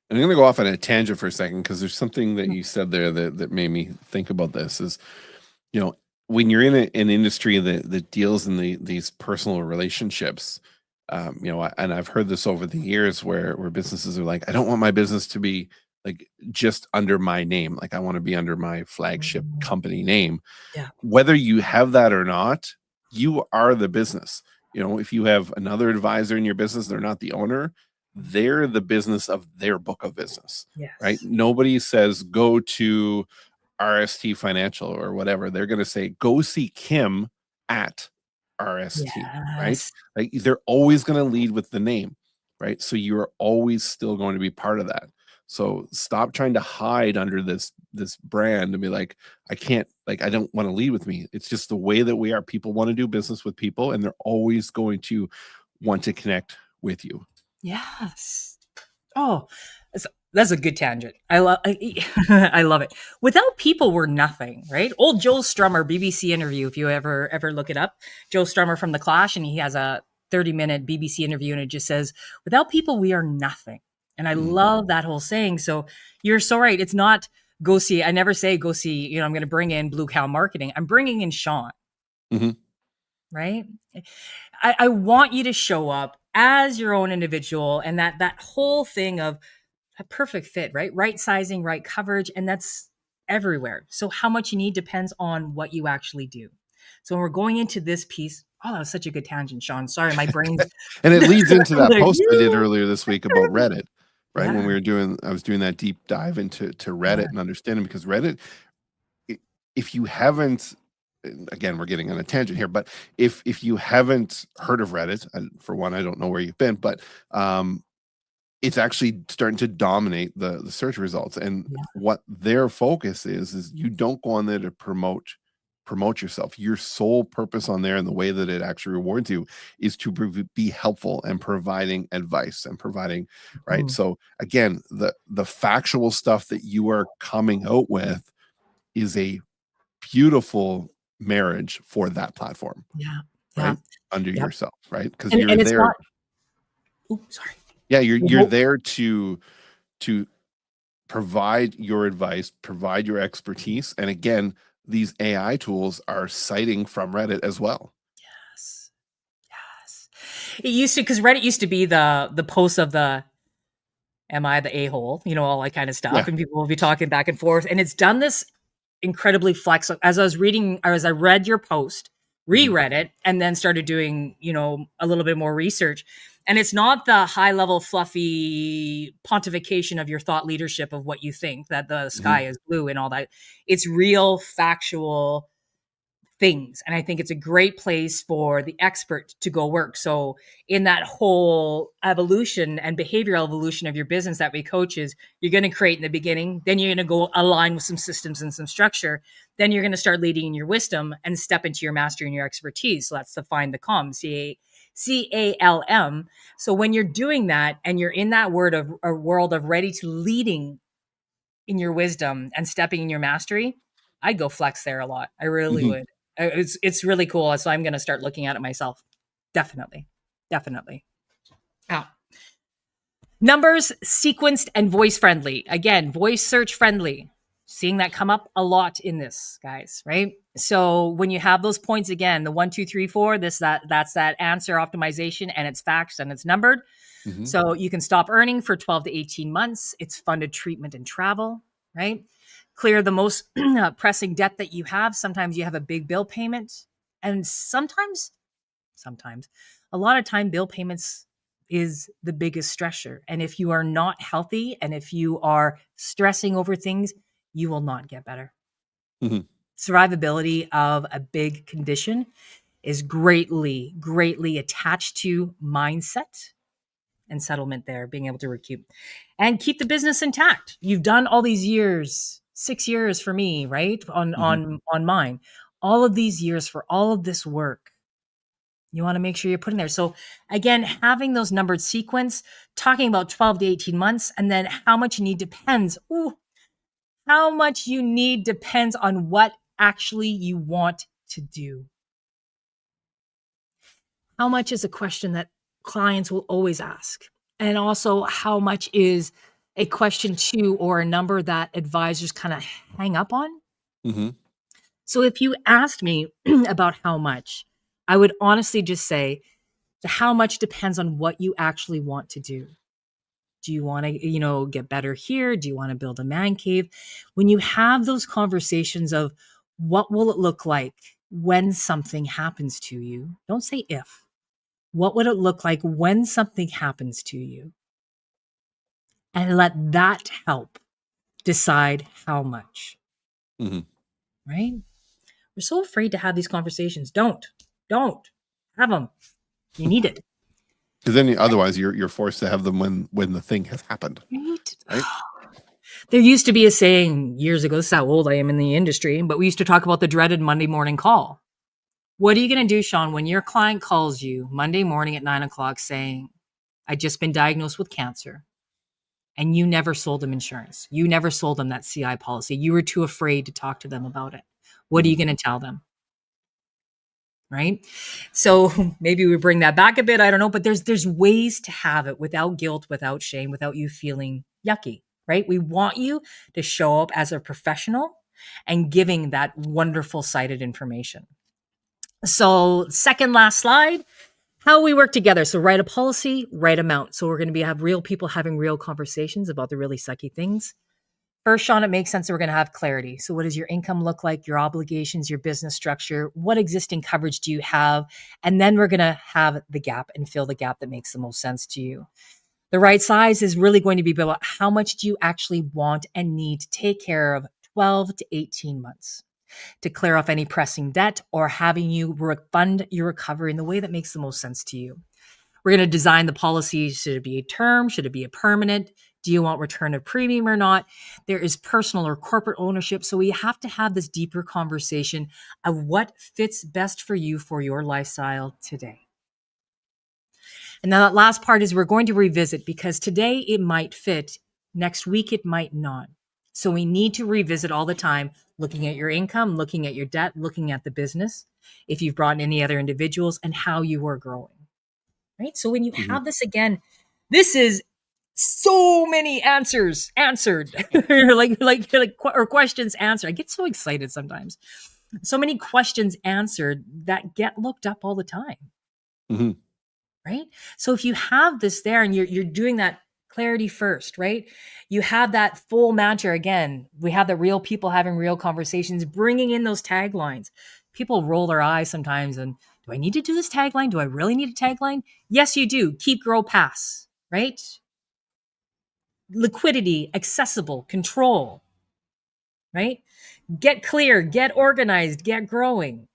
A: And I'm going to go off on a tangent for a second because there's something that you said there that made me think about this is, you know, when you're in an industry that deals in these personal relationships, you know, and I've heard this over the years where businesses are like, I don't want my business to be like just under my name. Like I want to be under my flagship company name.
B: Yeah.
A: Whether you have that or not, you are the business. You know, if you have another advisor in your business, they're not the owner, they're the business of their book of business, right?
B: Yes.
A: Nobody says go to RST Financial or whatever. They're going to say go see Kim at RST, right?
B: Yes.
A: Like they're always going to lead with the name, right? So you're always still going to be part of that. So stop trying to hide under this brand and be like, I can't, like, I don't want to lead with me. It's just the way that we are. People want to do business with people, and they're always going to want to connect with you.
B: Yes. Oh, that's a good tangent. I love I love it. Without people, we're nothing, right? Old Joel Strummer BBC interview. If you ever look it up, Joe Strummer from the Clash, and he has a 30-minute BBC interview, and it just says, "Without people, we are nothing." And I
A: Mhm.
B: love that whole saying. So you're so right. It's not go see. I never say go see. You know, I'm going to bring in Blue Cow Marketing. I'm bringing in Sean,
A: Mhm.
B: right? I want you to show up as your own individual, and that whole thing of a perfect fit, right? Right sizing, right coverage, and that's everywhere. So how much you need depends on what you actually do. So when we're going into this piece, oh, that was such a good tangent, Sean. Sorry, my brain's
A: And it leads into that
B: like,
A: post I did earlier this week about Reddit, right? When
B: yeah,
A: I was doing that deep dive into
B: yeah,
A: Reddit and understanding because Reddit, i- if you haven't, again, we're getting on a tangent here, but if you haven't heard of Reddit, for one, I don't know where you've been, but it's actually starting to dominate the search results. And
B: yeah.
A: what their focus is you don't go on there to promote yourself. Your sole purpose on there and the way that it actually rewards you is to be helpful and providing advice and providing, right?
B: Mm,
A: So again, the factual stuff that you are coming out with is a beautiful marriage for that platform,
B: yeah, yeah,
A: right? Under
B: yep.
A: yourself, right? Because
B: And
A: you're
B: it's
A: there.
B: not. Oh, sorry.
A: Yeah,
B: The
A: you're
B: whole-
A: there to provide your advice, provide your expertise. And again, these AI tools are citing from Reddit as well.
B: Yes, yes. It used to because Reddit used to be the post of the am I the a-hole, you know, all that kind of stuff.
A: Yeah.
B: And people will be talking back and forth. And it's done this incredibly flexible. As I was reading, or as I read your post,
A: Mhm.
B: reread it, and then started doing, you know, a little bit more research. And it's not the high level, fluffy pontification of your thought leadership of what you think that the
A: Mhm.
B: sky is blue and all that. It's real, factual things. And I think it's a great place for the expert to go work. So in that whole evolution and behavioral evolution of your business that we coach is you're going to create in the beginning, then you're going to go align with some systems and some structure. Then you're going to start leading in your wisdom and step into your mastery and your expertise. So that's the find the calm, CALM. So when you're doing that and you're in that word of a world of ready to leading in your wisdom and stepping in your mastery, I'd go flex there a lot. I really
A: Mhm.
B: would. It's really cool. So I'm going to start looking at it myself. Definitely. Definitely. Yeah. Numbers, sequenced, and voice friendly. Again, voice search friendly. Seeing that come up a lot in this, guys, right? So when you have those points again, the 1, 2, 3, 4, that's that answer optimization, and it's facts and it's numbered.
A: Mhm.
B: So you can stop earning for 12 to 18 months. It's funded treatment and travel, right? Clear the most pressing debt that you have. Sometimes you have a big bill payment, and sometimes a lot of time bill payments is the biggest stressor. And if you are not healthy and if you are stressing over things, you will not get better.
A: Mhm.
B: Survivability of a big condition is greatly attached to mindset and settlement there, being able to recoup and keep the business intact. You've done all these years, 6 years for me, right?
A: Mhm.
B: On mine. All of these years for all of this work. You want to make sure you're putting there. So again, having those numbered sequence, talking about 12 to 18 months, and then how much you need depends. Ooh, how much you need depends on what actually you want to do. How much is a question that clients will always ask. And also how much is a question too, or a number that advisors kind of hang up on.
A: Mhm.
B: So if you asked me about how much, I would honestly just say the how much depends on what you actually want to do. Do you want to, get better here? Do you want to build a man cave? When you have those conversations of what will it look like when something happens to you? Don't say if. What would it look like when something happens to you? And let that help decide how much,
A: Mhm.
B: right? We're so afraid to have these conversations. Don't have them. You need it.
A: Because then otherwise you're forced to have them when the thing has happened,
B: Right?
A: right?
B: There used to be a saying years ago, this is how old I am in the industry, but we used to talk about the dreaded Monday morning call. What are you going to do, Sean, when your client calls you Monday morning at 9 o'clock saying, I just been diagnosed with cancer, and you never sold them insurance? You never sold them that CI policy. You were too afraid to talk to them about it. What are you
A: Mhm.
B: going to tell them? Right? So maybe we bring that back a bit. I don't know, but there's ways to have it without guilt, without shame, without you feeling yucky, right? We want you to show up as a professional and giving that wonderful cited information. So second last slide, how we work together. So write a policy, write amount. So we're going to have real people having real conversations about the really sucky things. First, Sean, it makes sense that we're going to have clarity. So, what does your income look like, your obligations, your business structure? What existing coverage do you have? And then we're going to have the gap and fill the gap that makes the most sense to you. The right size is really going to be about how much do you actually want and need to take care of 12 to 18 months to clear off any pressing debt or having you fund your recovery in the way that makes the most sense to you. We're going to design the policy. Should it be a term? Should it be a permanent? Do you want return of premium or not? There is personal or corporate ownership. So we have to have this deeper conversation of what fits best for you for your lifestyle today. And now that last part is we're going to revisit because today it might fit, next week it might not. So we need to revisit all the time, looking at your income, looking at your debt, looking at the business, if you've brought in any other individuals and how you are growing. Right? So when you
A: Mhm.
B: have this again, this is so many answers answered or questions answered. I get so excited sometimes. So many questions answered that get looked up all the time,
A: Mhm.
B: right? So if you have this there and you're doing that clarity first, right? You have that full mantra again. We have the real people having real conversations, bringing in those taglines. People roll their eyes sometimes and do I need to do this tagline? Do I really need a tagline? Yes, you do. Keep, grow, pass, right? Liquidity, accessible, control, right? Get clear, get organized, get growing.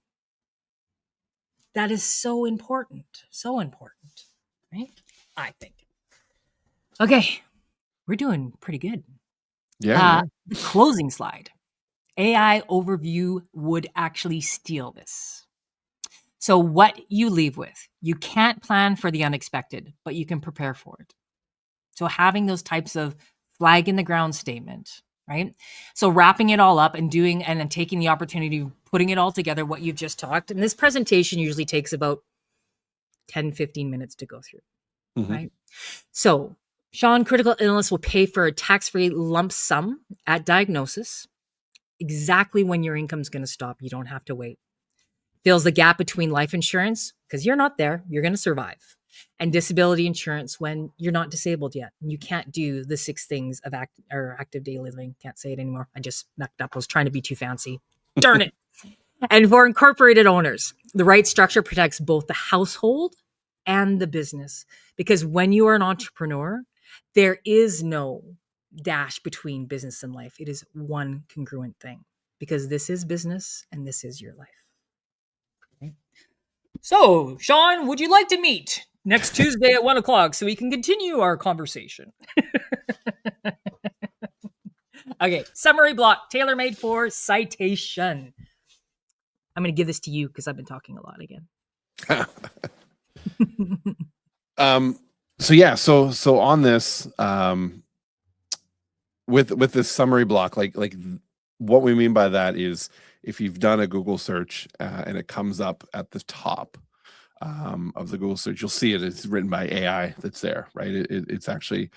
B: That is so important. So important, right? I think. Okay, we're doing pretty good.
A: Yeah, yeah.
B: The closing slide. AI overview would actually steal this. So, what you leave with, you can't plan for the unexpected, but you can prepare for it. So, having those types of flag in the ground statement, right? So wrapping it all up and doing, and then taking the opportunity, putting it all together, what you've just talked. And this presentation usually takes about 10, 15 minutes to go through,
A: Mhm.
B: right? So Sean, critical illness will pay for a tax-free lump sum at diagnosis, exactly when your income's going to stop. You don't have to wait. Fills the gap between life insurance, because you're not there, you're going to survive, and disability insurance when you're not disabled yet. You can't do the 6 things of active daily living. Can't say it anymore. I just messed up. I was trying to be too fancy. Darn it. And for incorporated owners, the right structure protects both the household and the business. Because when you are an entrepreneur, there is no dash between business and life. It is one congruent thing, because this is business and this is your life. Okay. So, Sean, would you like to meet next Tuesday at 1:00 so we can continue our conversation? Okay, summary block, tailor-made for citation. I'm going to give this to you because I've been talking a lot again.
A: So yeah, so on this, with this summary block, like what we mean by that is if you've done a Google search and it comes up at the top of the Google search, you'll see it's written by AI that's there, right? It's actually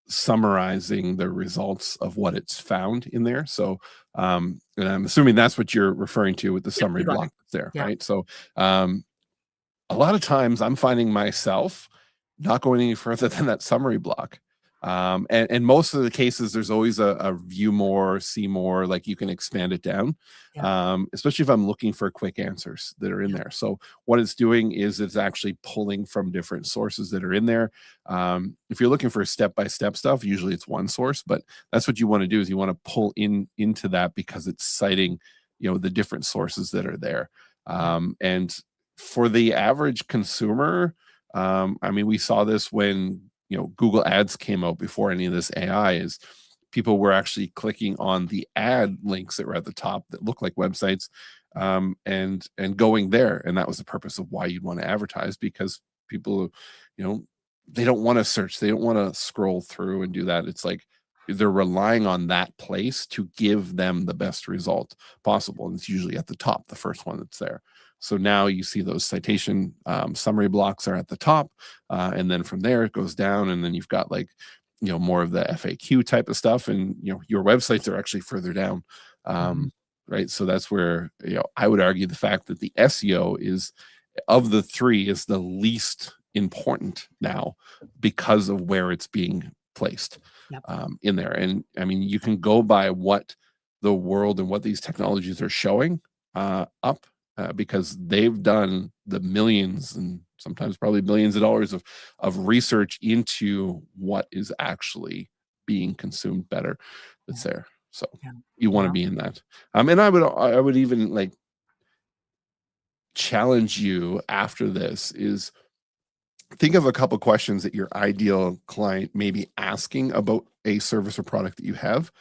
A: summarizing the results of what it's found in there. So, and I'm assuming that's what you're referring to with the summary block that's there,
B: Yeah.
A: right? So, a lot of times I'm finding myself not going any further than that summary block. And most of the cases, there's always a view more, see more, like you can expand it down, especially if I'm looking for quick answers that are in there. So what it's doing is it's actually pulling from different sources that are in there. If you're looking for step-by-step stuff, usually it's one source, but that's what you want to do is you want to pull into that because it's citing, the different sources that are there. And for the average consumer, I mean, we saw this when Google Ads came out before any of this AI. Is people were actually clicking on the ad links that were at the top that look like websites, and going there, and that was the purpose of why you'd want to advertise, because people, they don't want to search, they don't want to scroll through and do that. It's like they're relying on that place to give them the best result possible, and it's usually at the top, the first one that's there. So now you see those citation summary blocks are at the top, and then from there it goes down, and then you've got like more of the FAQ type of stuff, and your websites are actually further down, right? So that's where I would argue the fact that the SEO is, of the 3, is the least important now because of where it's being placed in there. And I mean, you can go by what the world and what these technologies are showing up. Because they've done the millions and sometimes probably billions of dollars of research into what is actually being consumed better that's there. So you want to be in that. And I would even like challenge you after this is think of a couple questions that your ideal client may be asking about a service or product that you have,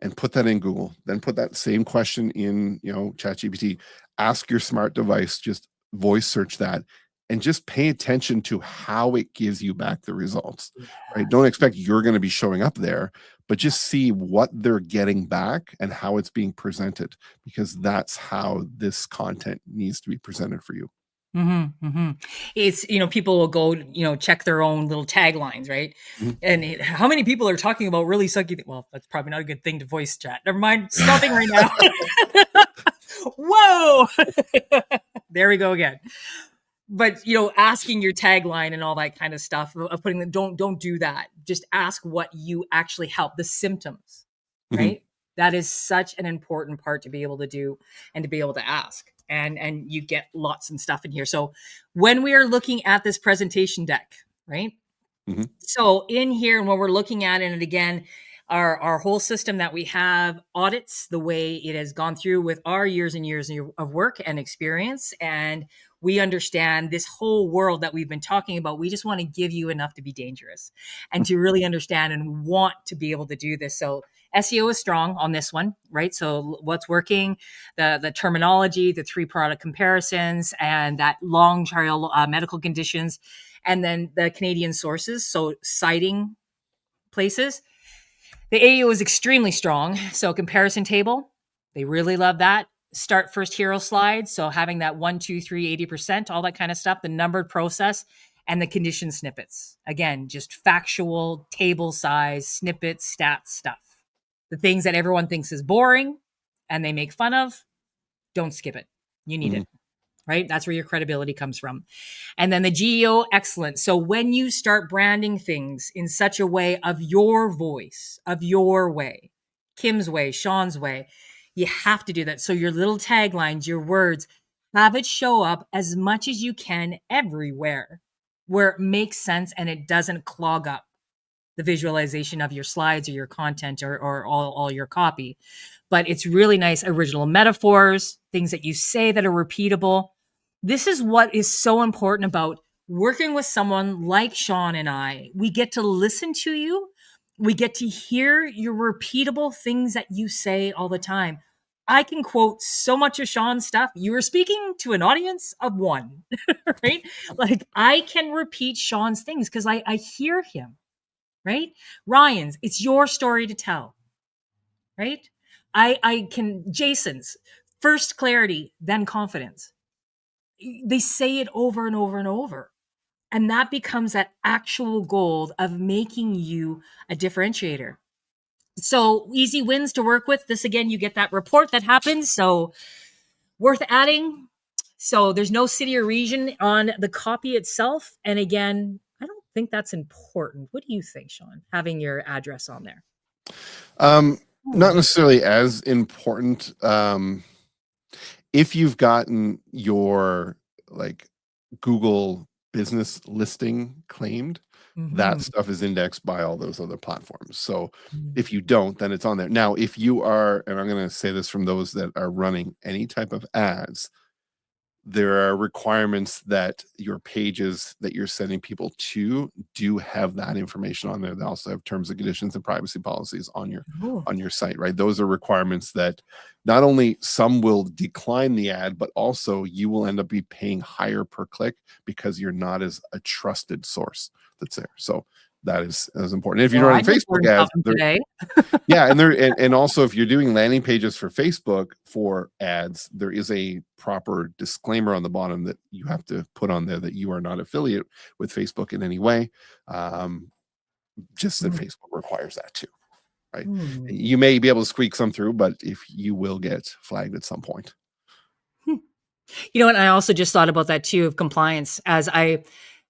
A: and put that in Google. Then put that same question in, ChatGPT. Ask your smart device, just voice search that, and just pay attention to how it gives you back the results. Right? Don't expect you're going to be showing up there, but just see what they're getting back and how it's being presented, because that's how this content needs to be presented for you.
B: It's, people will go, check their own little taglines, right? And how many people are talking about really sucky well, that's probably not a good thing to voice chat. Never mind. Stopping right now. Whoa. There we go again. But, asking your tagline and all that kind of stuff of putting the, don't do that. Just ask what you actually help, the symptoms, right? That is such an important part to be able to do and to be able to ask. And you get lots and stuff in here. So when we are looking at this presentation deck, right? So in here, and when we're looking at it, and again, our whole system that we have audits the way it has gone through with our years and years of work and experience. And we understand this whole world that we've been talking about. We just want to give you enough to be dangerous and to really understand and want to be able to do this. So SEO is strong on this one, right? So what's working, the terminology, the 3 product comparisons, and that long trail medical conditions, and then the Canadian sources. So citing places. The AEO is extremely strong. So comparison table, they really love that. Start first hero slide. So having that 1, 2, 3, 80%, all that kind of stuff, the numbered process and the condition snippets. Again, just factual table size, snippets, stats stuff. The things that everyone thinks is boring and they make fun of, don't skip it. You need it, right? That's where your credibility comes from. And then the GEO, excellent. So when you start branding things in such a way of your voice, of your way, Kim's way, Sean's way, you have to do that. So your little taglines, your words, have it show up as much as you can everywhere where it makes sense and it doesn't clog up the visualization of your slides or your content or all your copy. But it's really nice original metaphors, things that you say that are repeatable. This is what is so important about working with someone like Sean and I. We get to listen to you. We get to hear your repeatable things that you say all the time. I can quote so much of Sean's stuff. You are speaking to an audience of one, right? Like I can repeat Sean's things because I hear him, right? Ryan's, it's your story to tell, right? I can, Jason's, first clarity, then confidence. They say it over and over and over. And that becomes that actual gold of making you a differentiator. So easy wins to work with. This again, you get that report that happens. So worth adding. So there's no city or region on the copy itself. And again, I don't think that's important. What do you think, Sean? Having your address on there?
A: Not necessarily as important. If you've gotten your like Google business listing claimed, that stuff is indexed by all those other platforms. So if you don't, then it's on there. Now, if you are, and I'm going to say this from those that are running any type of ads, there are requirements that your pages that you're sending people to do have that information on there. They also have terms and conditions and privacy policies on your site, right? Those are requirements that not only some will decline the ad, but also you will end up be paying higher per click because you're not as a trusted source that's there. So that is important. If you're running Facebook ads,
B: today.
A: yeah, and also if you're doing landing pages for Facebook for ads, there is a proper disclaimer on the bottom that you have to put on there that you are not affiliate with Facebook in any way. Just that Facebook requires that too, right? You may be able to squeak some through, but if you will get flagged at some point.
B: You know what? I also just thought about that too of compliance because I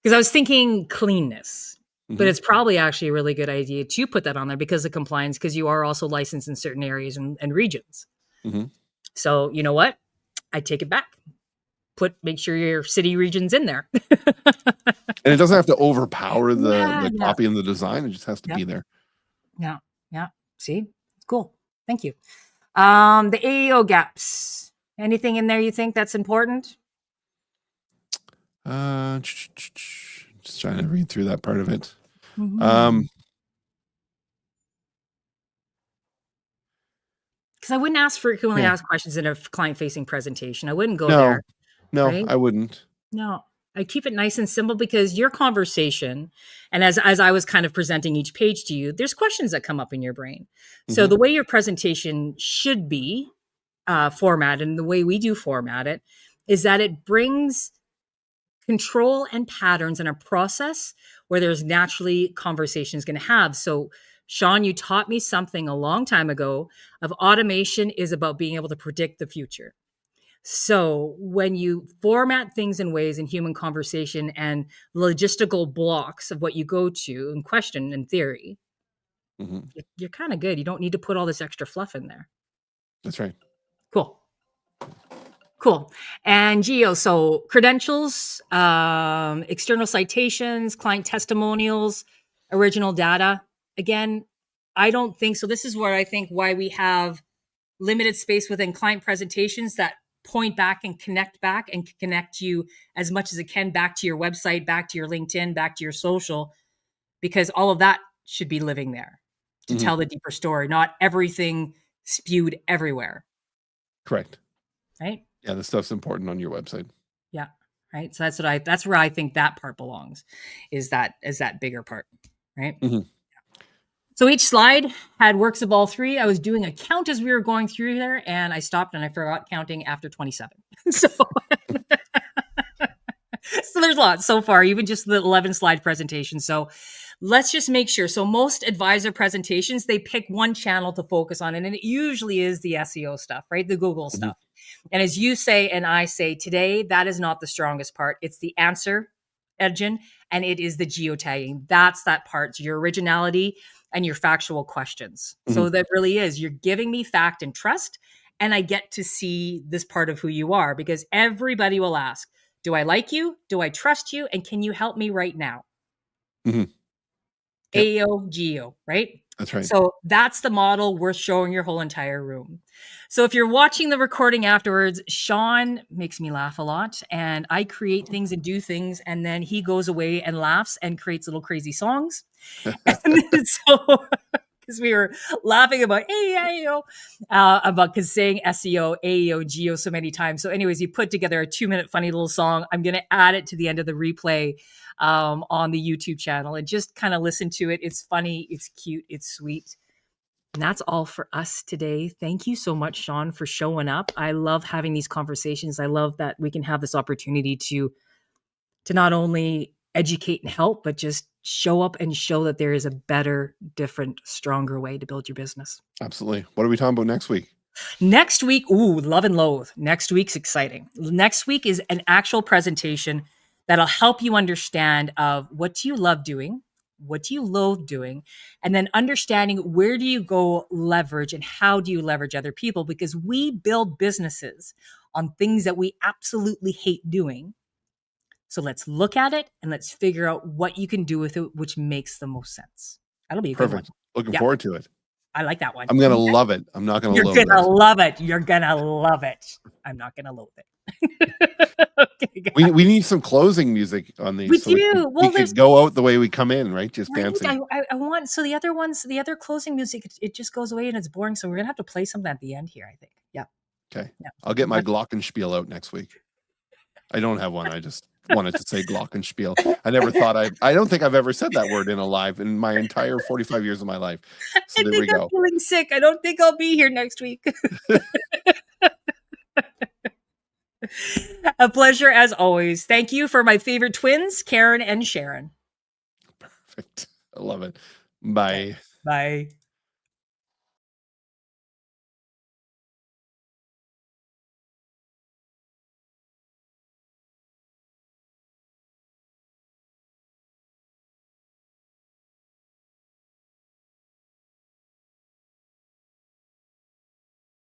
B: was thinking cleanness. But it's probably actually a really good idea to put that on there because of compliance, because you are also licensed in certain areas and regions. So you know what? I take it back. Make sure your city region's in there.
A: And it doesn't have to overpower the copy and the design. It just has to be there.
B: Yeah. Yeah. See? It's cool. Thank you. The AEO gaps. Anything in there you think that's important?
A: Just trying to read through that part of it.
B: Because I wouldn't ask frequently asked questions in a client-facing presentation. I wouldn't go there.
A: No,
B: right?
A: I wouldn't.
B: No, I keep it nice and simple because your conversation, and as I was kind of presenting each page to you, there's questions that come up in your brain. So the way your presentation should be formatted, and the way we do format it, is that it brings control and patterns in a process where there's naturally conversations going to have. So Sean, you taught me something a long time ago of automation is about being able to predict the future. So when you format things in ways in human conversation and logistical blocks of what you go to and question in theory, you're kind of good. You don't need to put all this extra fluff in there.
A: That's right.
B: Cool. And Geo, so credentials, external citations, client testimonials, original data. Again, I don't think so. This is where I think why we have limited space within client presentations that point back and connect you as much as it can back to your website, back to your LinkedIn, back to your social, because all of that should be living there to tell the deeper story, not everything spewed everywhere.
A: Correct.
B: Right?
A: Yeah, the stuff's important on your website.
B: Yeah. Right. So that's where I think that part belongs, is that bigger part. Right. So each slide had works of all three. I was doing a count as we were going through there, and I stopped and I forgot counting after 27. So, so there's lots so far, even just the 11 slide presentation. So let's just make sure. So most advisor presentations, they pick one channel to focus on, and it usually is the SEO stuff, right? The Google
A: Mhm.
B: stuff. And as you say, and I say today, that is not the strongest part. It's the answer engine, and it is the geotagging. That's that part. It's your originality and your factual questions. So
A: Mhm.
B: that really is, you're giving me fact and trust, and I get to see this part of who you are, because everybody will ask, do I like you? Do I trust you? And can you help me right now?
A: Mhm. Yep,
B: AEO, GEO, right?
A: that's right.
B: So that's the model worth showing your whole entire room. So if you're watching the recording afterwards, Sean makes me laugh a lot, and I create things and do things, and then he goes away and laughs and creates little crazy songs. And so because we were laughing about AEO, about because saying SEO, AEO, GEO so many times. So, anyways, he put together a 2-minute funny little song. I'm going to add it to the end of the replay on the YouTube channel, and just kind of listen to it. It's funny, it's cute, it's sweet. And that's all for us today. Thank you so much, Sean, for showing up. I love having these conversations. I love that we can have this opportunity to not only educate and help, but just show up and show that there is a better, different, stronger way to build your business.
A: Absolutely. What are we talking about next week?
B: Next week, love and loathe. Next week's exciting. Next week is an actual presentation that'll help you understand of what do you love doing, what do you loathe doing, and then understanding where do you go leverage and how do you leverage other people, because we build businesses on things that we absolutely hate doing. So let's look at it and let's figure out what you can do with it, which makes the most sense. That'll be a good one.
A: Perfect. Looking
B: Yeah,
A: forward to it.
B: I like that one.
A: I'm gonna love it. I'm not gonna
B: You're
A: loathe
B: gonna
A: it.
B: love it. You're gonna love it. I'm not gonna loathe it. Okay,
A: We need some closing music on
B: we
A: these so
B: do.
A: we
B: Well, there's
A: could go out the way we come in, right? Just
B: right.
A: dancing.
B: I want so the other ones, the other closing music, it just goes away and it's boring. So we're gonna have to play something at the end here. I think. Yeah.
A: Okay.
B: Yeah.
A: I'll get my
B: But
A: glockenspiel out next week. I don't have one. I just wanted to say glockenspiel. I never thought I don't think I've ever said that word in a live in my entire 45 years of my life. So
B: I
A: there
B: think
A: we
B: I'm
A: go.
B: feeling sick. I don't think I'll be here next week. A pleasure as always. Thank you for my favorite twins, Karen and Sharon.
A: Perfect. I love it.
B: Okay.
A: Bye.
B: Bye.